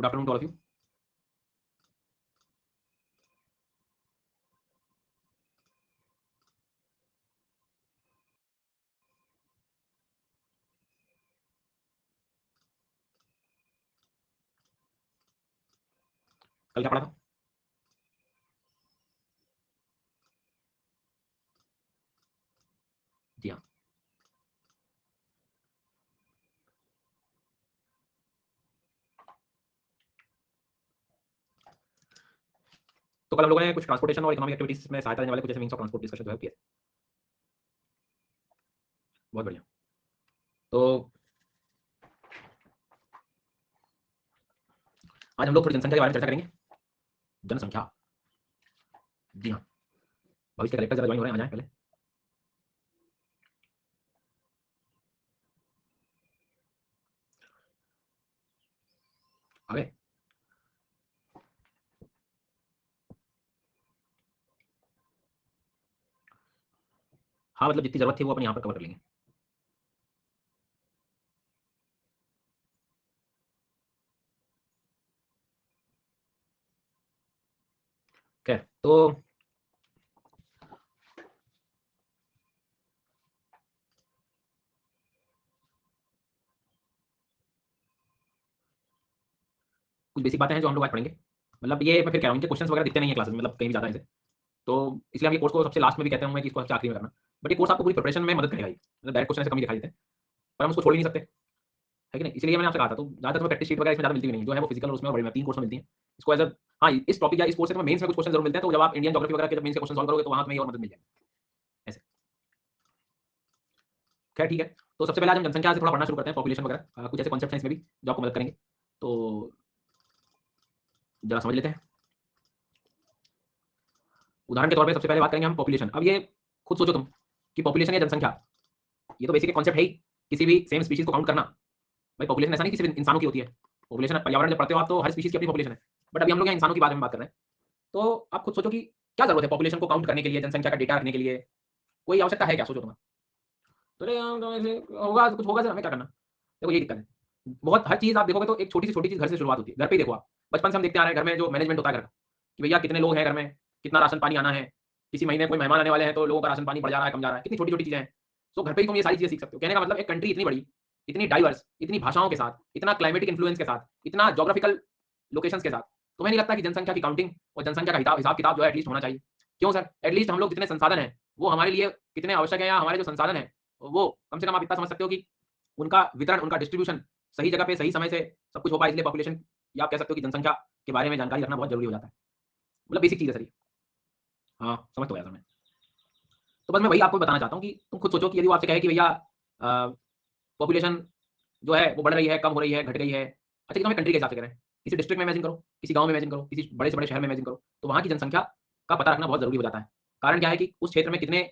Good afternoon to all of you. कल क्या पढ़ा था? जी हाँ। तो कल हम लोगों ने कुछ ट्रांसपोर्टेशन और इकोनॉमिक एक्टिविटीज में सहायता देने वाले कुछ ऐसे मीन्स ऑफ ट्रांसपोर्ट डिस्कशन जो है किया। बहुत बढ़िया। तो आज हम लोग थोड़ी जनसंख्या के बारे में चर्चा करेंगे। जनसंख्या। जी हाँ। भविष्य के कलेक्टर जरा ज्वाइन हो रहे हैं, आ जाएं पहले। आ गए? हाँ, मतलब जितनी जरूरत थी वो अपन यहाँ पर कवर कर लेंगे। खैर, तो कुछ बेसिक बातें हैं जो हम लोग आज पढ़ेंगे। मतलब ये मैं फिर कह रहा हूँ, इनके क्वेश्चंस वगैरह दिखते नहीं है क्लासेस में, मतलब कहीं भी जाता है इसे। तो इसलिए हम ये कोर्स को सबसे लास्ट में भी कहते हैं मैं कि इसको सबसे आखिरी में करना। बट ये कोर्स आपको पूरी प्रिपरेशन में मदद करेगा ही, मतलब डायरेक्ट क्वेश्चन से कम ही दिखाई देते हैं, पर हम उसको छोड़ ही नहीं सकते, है कि नहीं? इसलिए मैंने आपसे कहा था। तो ज़्यादातर तुम्हें प्रैक्टिस शीट वगैरह इसमें ज़्यादा मिलती भी नहीं, जो है वो फिजिकल और उसमें बड़े में 3 कोर्स में मिलती हैं। इसको एज अ हाँ, इस टॉपिक या इस कोर्स से तुम्हें मेंस में कुछ क्वेश्चन जरूर मिलते हैं, तो जब आप इंडियन ज्योग्राफी वगैरह के जब मेंस के क्वेश्चन सॉल्व करोगे तो वहाँ तुम्हें और मदद मिल जाएगी ऐसे। खैर ठीक है। तो सबसे पहले आज हम जनसंख्या से थोड़ा पढ़ना शुरू करते हैं, पॉपुलेशन वगैरह कुछ ऐसे कॉन्सेप्ट हैं इसमें भी जो आपको मदद करेंगे। तो जरा समझ लेते हैं। उदाहरण के तौर पे सबसे पहले बात करेंगे हम पॉपुलेशन। अब ये खुद सोचो तुम कि पॉपुलेशन या जनसंख्या, ये तो बेसिक कॉन्सेप्ट है ही। किसी भी सेम स्पीशीज को काउंट करना। भाई पॉपुलेशन ऐसा नहीं किसी भी इंसानों की होती है। पॉपुलेशन पर्यावरण जब पढ़ते हो आप तो हर स्पीशीज की अपनी पॉपुलेशन है। बट अभी हम लोग यहाँ इंसानों की बारे में बात कर रहे हैं। तो आप खुद सोचो कि क्या जरूरत है पॉपुलेशन को काउंट करने के लिए, जनसंख्या का डेटा रखने के लिए? कोई आवश्यकता है क्या? सोचो तुम। तो ऐसे होगा, कुछ होगा सर, हमें क्या करना? देखो ये दिक्कत है। बहुत हर चीज आप देखोगे तो एक छोटी से छोटी चीज घर से शुरुआत होती है। घर पे ही देखो आप, बचपन से हम देखते आ रहे हैं घर में जो मैनेजमेंट होता है घर का, कि भैया कितने लोग हैं घर में, कितना राशन पानी आना है, किसी महीने कोई मेहमान आने वाले हैं तो लोगों का राशन पानी बढ़ जा रहा है, कम जा रहा है, कितनी छोटी छोटी चीजें हैं। तो घर पे ही तुम ये सारी चीजें सीख सकते हो। कहने का मतलब एक कंट्री इतनी बड़ी, इतनी डाइवर्स, इतनी भाषाओं के साथ, इतना क्लाइमेटिक इन्फ्लुएंस के साथ, इतना जोग्राफिकल लोकेशन के साथ, तुम्हें नहीं लगता कि जनसंख्या की काउंटिंग और जनसंख्या का हिसाब किताब जो है एटलीस्ट होना चाहिए? क्यों सर? एटलीस्ट हम लोग जितने संसाधन हैं वो हमारे लिए कितने आवश्यक है, या हमारे जो संसाधन है वो कम से कम आप इतना समझ सकते हो कि उनका वितरण, उनका डिस्ट्रीब्यूशन सही जगह पे सही समय से सब कुछ हो पाए। इसलिए पॉपुलेशन या आप कह सकते हो कि जनसंख्या के बारे में जानकारी रखना बहुत जरूरी हो जाता है। मतलब बेसिक चीज है सर ये। हाँ, समझ तो गया सर मैं। तो बस मैं वही आपको बताना चाहता हूँ कि तुम खुद सोचो कि यदि वो आपसे कहे कि भैया पॉपुलेशन जो है वो बढ़ रही है, कम हो रही है, घट गई है। अच्छा, कि तो हमें कंट्री के हिसाब से करें, किसी डिस्ट्रिक्ट में इमेजिन करो, किसी गांव में इमेजिन करो, किसी बड़े से बड़े शहर में इमेजिन करो, तो वहाँ की जनसंख्या का पता रखना बहुत जरूरी हो जाता है। कारण क्या है कि उस क्षेत्र में कितने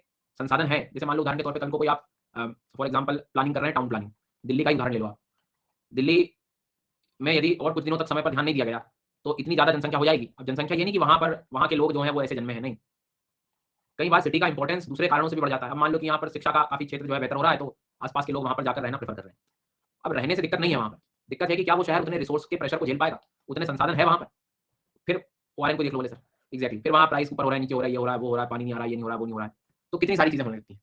संसाधन हैं। जैसे मान लो उदाहरण के तौर पर कल को कोई आप फॉर एग्जाम्पल प्लानिंग कर रहे हैं, टाउन प्लानिंग, दिल्ली का ही उदाहरण ले लो आप। दिल्ली में यदि और कुछ दिनों तक समय पर ध्यान नहीं दिया गया तो इतनी ज्यादा जनसंख्या हो जाएगी। अब जनसंख्या ये नहीं कि वहां पर वहां के लोग जो हैं वो ऐसे जन्मे हैं, नहीं। कई बार सिटी का इंपॉर्टेंस दूसरे कारणों से भी बढ़ जाता है। अब मान लो कि यहाँ पर शिक्षा का काफी क्षेत्र जो है बेहतर हो रहा है, तो आसपास के लोग वहां पर जाकर रहना प्रेफर कर रहे हैं। अब रहने से दिक्कत नहीं है वहां पर, दिक्कत है कि क्या वो शहर उतने रिसोर्स के प्रेशर को झेल पाएगा, उतने संसाधन है वहां पर। फिर ओआरएन को देख लो बोले सर, एग्जैक्टली। फिर वहां प्राइस ऊपर हो रहा है, नीचे हो रहा है, ये हो रहा है, वो हो रहा है, पानी नहीं आ रहा है, ये नहीं हो रहा है, वो नहीं हो रहा है। तो कितनी सारी चीजें होने लगती हैं।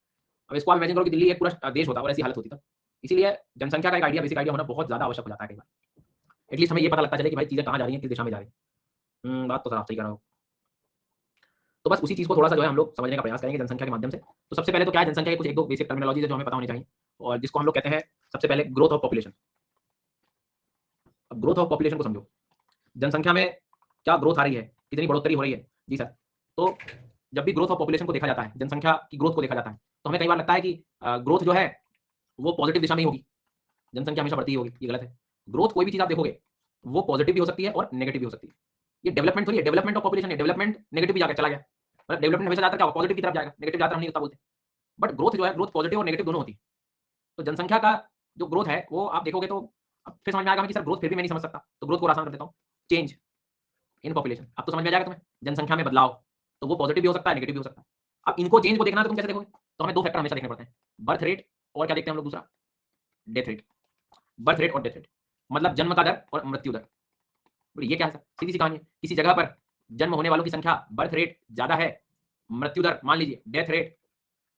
अब इसको आप इमेजिन करो कि दिल्ली एक पूरा देश होता और ऐसी हालत होती तब। इसीलिए जनसंख्या का एक आइडिया, बेसिक आइडिया होना बहुत ज्यादा आवश्यक हो जाता है कई बार। एटलीस्ट हमें ये पता लगता चले कि भाई चीजें कहाँ जा रही हैं, किस दिशा में जा रही हैं। बात तो सर आप सही कर रहे हो। तो बस उसी चीज को थोड़ा सा जो है हम लोग समझने का प्रयास करेंगे जनसंख्या के माध्यम से। तो सबसे पहले तो क्या है, जनसंख्या के कुछ एक दो बेसिक टर्मिनोलॉजी है जो हमें पता होनी चाहिए, और जिसको हम लोग कहते हैं सबसे पहले ग्रोथ ऑफ पॉपुलेशन। अब ग्रोथ ऑफ पॉपुलेशन को समझो। जनसंख्या में क्या ग्रोथ आ रही है, कितनी बढ़ोतरी हो रही है? जी सर। तो जब भी ग्रोथ ऑफ पॉपुलेशन को देखा जाता है, जनसंख्या की ग्रोथ को देखा जाता है, तो हमें कई बार लगता है कि ग्रोथ जो है वो पॉजिटिव दिशा में ही होगी, जनसंख्या हमेशा बढ़ती ही होगी। ये गलत है। ग्रोथ कोई भी चीज आप देखोगे वो पॉजिटिव भी हो सकती है और नेगेटिव भी हो सकती है। ये डेवलपमेंट थोड़ी है, डेवलपमेंट ऑफ पॉपुलेशन है, डेवलपमेंट नेगेटिव भी जाकर चला गया। मतलब डेवलपमेंट हमेशा जाता क्या पॉजिटिव की तरफ जाएगा, नेगेटिव जाता हम नहीं होता बोलते। बट ग्रोथ जो है, ग्रोथ पॉजिटिव और नेगेटिव दोनों होती है। तो जनसंख्या का जो ग्रोथ है वो आप देखोगे तो अब फिर समझ में आएगा कि सर ग्रोथ फिर भी मैं नहीं समझ सकता, तो ग्रोथ को आसान कर देता हूँ। चेंज इन पॉपुलेशन, अब तो समझ में आ जाएगा तुम्हें। जनसंख्या में बदलाव, तो वो पॉजिटिव भी हो सकता है, नेगेटिव भी हो सकता है। अब इनको चेंज को देखना है तो तुम कैसे देखोगे? तो हमें दो फैक्टर हमेशा देखने पड़ते हैं, बर्थ रेट और क्या देखते हैं हम लोग दूसरा, डेथ रेट। बर्थ रेट और डेथ रेट मतलब जन्म का दर और मृत्यु दर। ये क्या है सर? सीधी सी कहानी है। किसी जगह पर जन्म होने वालों की संख्या, बर्थ रेट ज्यादा है, मृत्यु दर मान लीजिए डेथ रेट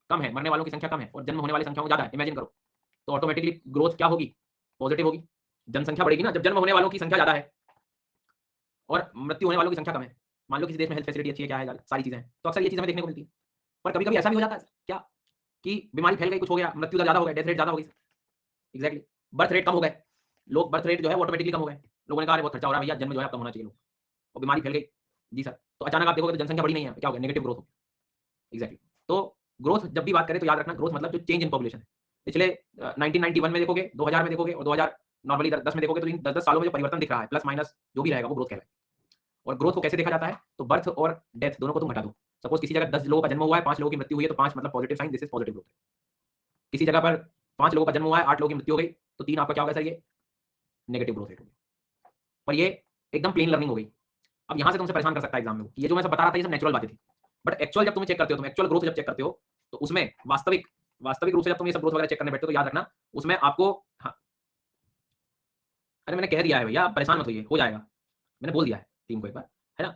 कम है, मरने वालों की संख्या कम है और जन्म होने वाली संख्याओं ज्यादा है, इमेजिन करो, तो ऑटोमेटिकली ग्रोथ क्या होगी? पॉजिटिव होगी। जनसंख्या बढ़ेगी ना, जब जन्म होने वालों की संख्या ज्यादा है और मृत्यु होने वालों की संख्या कम है। मान लो किसी देश में हेल्थ फैसिलिटी अच्छी है, क्या है, सारी चीजें हैं, तो अक्सर ये चीजें हमें देखने को मिलती है। पर कभी कभी ऐसा भी हो जाता है क्या कि बीमारी फैल गई, कुछ हो गया, मृत्यु दर ज्यादा हो गया, डेथ रेट ज्यादा हो गई। एग्जैक्टली। बर्थ रेट कम हो गए, लोग बर्थ रेट जो है वो ऑटोमेटिकली कम हो गए, लोगों ने कहा अरे बहुत खर्चा हो रहा है भैया, जन्म जो है कम होना चाहिए लोग, और बीमारी फैल गई। जी सर, तो अचानक आप देखोगे तो जनसंख्या बढ़ी नहीं है, क्या हो गया? नेगेटिव ग्रोथ हो गया। एग्जैक्टली। तो ग्रोथ जब भी बात करें तो याद रखना, ग्रोथ मतलब जो चेंज इन पॉपुलेशन है। पिछले 1991 में देखोगे, 2000 में देखोगे और 2000 नॉर्मली 10 में देखोगे, तो इन 10-10 सालों में जो परिवर्तन दिख रहा है, प्लस माइनस जो भी रहेगा, वो ग्रोथ कहलाएगा। और ग्रोथ को कैसे देखा जाता है? तो बर्थ और डेथ दोनों को तुम घटा दो। सपोज किसी जगह 10 लोगों का जन्म हुआ है, 5 लोगों की मृत्यु हुई है, तो 5 मतलब positive sign, this is positive growth. किसी जगह पर 5 लोगों का जन्म हुआ है, 8 लोगों की मृत्यु हो गई, तो 3 आपका क्या होगा सर? ये नेगेटिव ग्रोथ रेट हो गया। पर ये एकदम प्लेन लर्निंग हो गई। अब यहाँ से तुमसे परेशान कर सकता है एग्जाम में वो, कि ये जो मैं सब बता रहा था ये सब नेचुरल बातें थी, बट एक्चुअल जब तुम चेक करते हो, तुम एक्चुअल ग्रोथ जब चेक करते हो, तो उसमें वास्तविक वास्तविक रूप से जब तुम ये सब ग्रोथ वगैरह चेक करने बैठते हो, तो याद रखना उसमें आपको, हाँ, अरे मैंने कह दिया है भैया, आप परेशान मत होइए, हो जाएगा। मैंने बोल दिया है टीम को एक बार, है ना,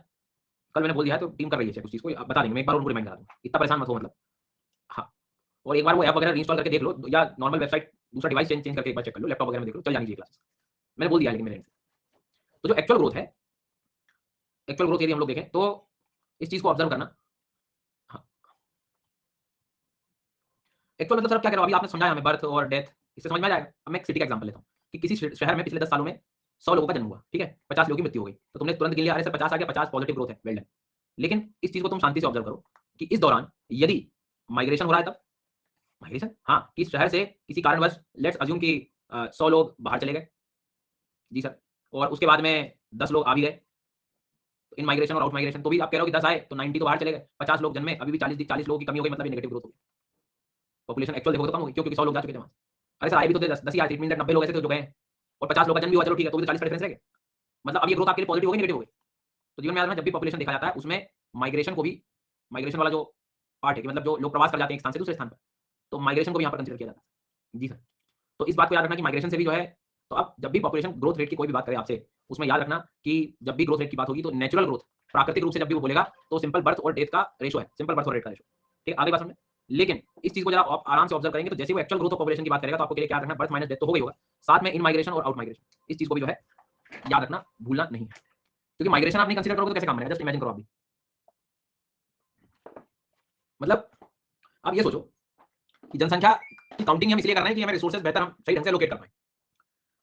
कल मैंने बोल दिया है, तो टीम कर रही है चेक उस चीज को, आप बता देंगे, मैं एक बार उनको रिमाइंड करा दूँ, इतना परेशान मत हो मतलब। हाँ, और एक बार वो ऐप वगैरह इंस्टॉल करके देख लो, या नॉर्मल वेबसाइट दूसरा डिवाइस चेंज चेंज करके एक बार चेक कर लो, लैपटॉप वगैरह में देख लो, चल जानी चाहिए क्लासेस। मैंने बोल दिया है लेकिन मेरे end से। तो जो एक्चुअल ग्रोथ है, एक्चुअल ग्रोथ यदि हम लोग देखें तो इस चीज को ऑब्जर्व करना। हाँ, एक्चुअल मतलब सर क्या कह रहे हो? अभी आपने समझाया हमें बर्थ और डेथ, इससे समझ में आ जाएगा। अब मैं एक सिटी का एग्जांपल लेता हूँ कि किसी शहर में पिछले 10 सालों में 100 लोगों का जन्म हुआ, ठीक है, 50 लोगों की मृत्यु हो गई, तो तुमने तुरंत गिन लिया, अरे सर 50 आ गया, 50 पॉजिटिव ग्रोथ है, वेल डन। लेकिन इस चीज को तुम शांति से ऑब्जर्व करो कि इस दौरान यदि माइग्रेशन हो रहा है, तब माइग्रेशन, हाँ, कि शहर से किसी कारणवश लेट्स अज्यूम कि 100 लोग बाहर चले गए, जी सर, और उसके बाद में 10 लोग आ भी गए, इन माइग्रेशन और आउट माइग्रेशन, तो भी आप कह रहे हो कि 10 आए तो 90 तो बाहर चले गए, 50 लोग जन्मे, अभी भी 40 लोगों की कमी हो गई, मतलब ये नेगेटिव ग्रोथ हो गई। पॉपुलेशन एक्चुअल देखोगे तो कम हो गई, क्यों? क्योंकि 100 लोग जा चुके थे वहां। अरे सर आए भी तो थे 10 ही आए थे, इट मीन दैट 90 लोग ऐसे थे जो गए हैं, और 50 लोग का जन्म भी हुआ, चलो ठीक है, तो भी तो 40 का डिफरेंस रह गया। मतलब अब ये ग्रोथ आपके लिए पॉजिटिव हो गई, नेगेटिव हो गई? तो जीवन में याद रखना, जब भी पॉपुलेशन देखा जाता है उसमें माइग्रेशन को भी, माइग्रेशन वाला जो पार्ट है कि मतलब जो लोग प्रवास कर जाते हैं एक स्थान से दूसरे स्थान पर, तो माइग्रेशन को भी यहाँ पर कंसिडर किया जाता है। जी सर। तो इस बात को याद रखना कि माइग्रेशन से भी जो है, तो अब जब भी पॉपुलेशन ग्रोथ रेट की कोई भी बात करे आपसे, उसमें याद रखना कि जब भी ग्रोथ रेट की बात होगी तो नेचुरल ग्रोथ, प्राकृतिक रूप से जब भी वो बोलेगा, तो सिंपल बर्थ और डेथ का रेशो है, सिंपल बर्थ और रेट का रेशो। ठीक है, आगे बात समझ में? लेकिन इस चीज को जरा आप आराम से ऑब्जर्व करेंगे, तो जैसे वो एक्चुअल ग्रोथ ऑफ पॉपुलेशन की बात करेगा, तो आपको क्या रखना, बर्थ माइनस डेथ तो हो गई होगा, साथ में इन माइग्रेशन और आउट माइग्रेशन, इस चीज को भी जो है याद रखना, भूलना नहीं है। क्योंकि माइग्रेशन आप नहीं कंसीडर करोगे तो कैसे काम बनेगा? जस्ट इमेजिन करो आप भी, मतलब आप ये सोचो कि जनसंख्या की काउंटिंग हम इसलिए कर रहे हैं कि हमें रिसोर्सेज बेहतर हम सही ढंग से लोकेट कर पाएं।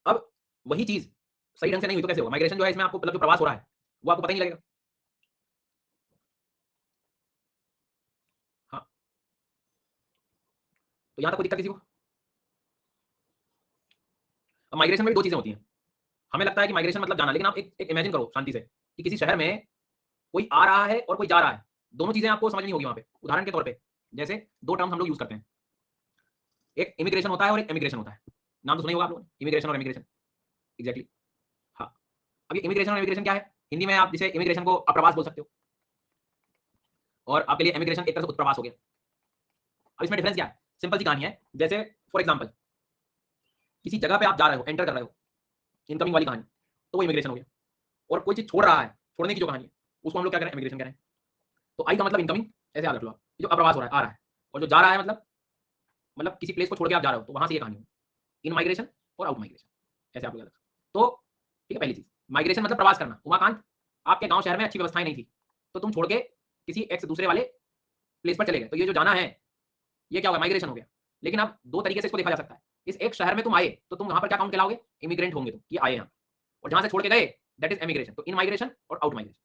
अब वही चीज सही ढंग से नहीं हुई तो कैसे होगा? माइग्रेशन जो है इसमें आपको मतलब जो प्रवास हो रहा है वो आपको पता ही नहीं लगेगा। हाँ, तो यहां तक कोई दिक्कत किसी को? अब माइग्रेशन में भी दो चीजें होती हैं। हमें लगता है कि माइग्रेशन मतलब जाना, लेकिन आप एक इमेजिन करो शांति से कि किसी शहर में कोई आ रहा है और कोई जा रहा है, दोनों चीजें आपको समझनी होगी वहां पे। उदाहरण के तौर पे जैसे दो टर्म हम लोग यूज करते हैं, एक इमिग्रेशन होता है और एक एमिग्रेशन होता है। नाम तो सुना ही होगा आप लोगों ने, इमिग्रेशन और एमिग्रेशन। एग्जैक्टली। हाँ, अब ये इमिग्रेशन और एमिग्रेशन क्या है? हिंदी में आप जिसे इमिग्रेशन को अप्रवास बोल सकते हो, और आपके लिए एमिग्रेशन एक तरह से उत्प्रवास हो गया। अब इसमें डिफरेंस क्या है? सिंपल सी कहानी है, जैसे फॉर एग्जाम्पल किसी जगह पे आप जा रहे हो, एंटर कर रहे हो, इनकमिंग वाली कहानी, तो वो इमिग्रेशन हो गया। और कोई चीज छोड़ रहा है, छोड़ने की जो कहानी है, उसको हम लोग क्या करें? इमिग्रेशन कह रहे हैं। तो आई का मतलब इनकमिंग, ऐसे याद रख लो आप, जो अप्रवास हो रहा है, आ रहा है, और जो जा रहा है मतलब किसी प्लेस को छोड़ के आप जा रहे हो, तो वहां से ये कहानी है, इन माइग्रेशन और आउट माइग्रेशन, ऐसे आप लोग याद रख। तो ठीक है, पहली चीज माइग्रेशन मतलब प्रवास करना। उमाकांत, आपके गांव शहर में अच्छी व्यवस्थाएं नहीं थी, तो तुम छोड़ के किसी एक से दूसरे वाले प्लेस पर चले गए, तो ये जो जाना है ये क्या होगा? माइग्रेशन हो गया। लेकिन अब दो तरीके से इसको देखा जा सकता है। इस एक शहर में तुम आए तो तुम वहां पर क्या काउंट कहलाओगे? इमिग्रेंट होंगे तुम, ये आए यहाँ, और जहां से छोड़ के गए दैट इज एमिग्रेशन। तो इन माइग्रेशन और आउट माइग्रेशन,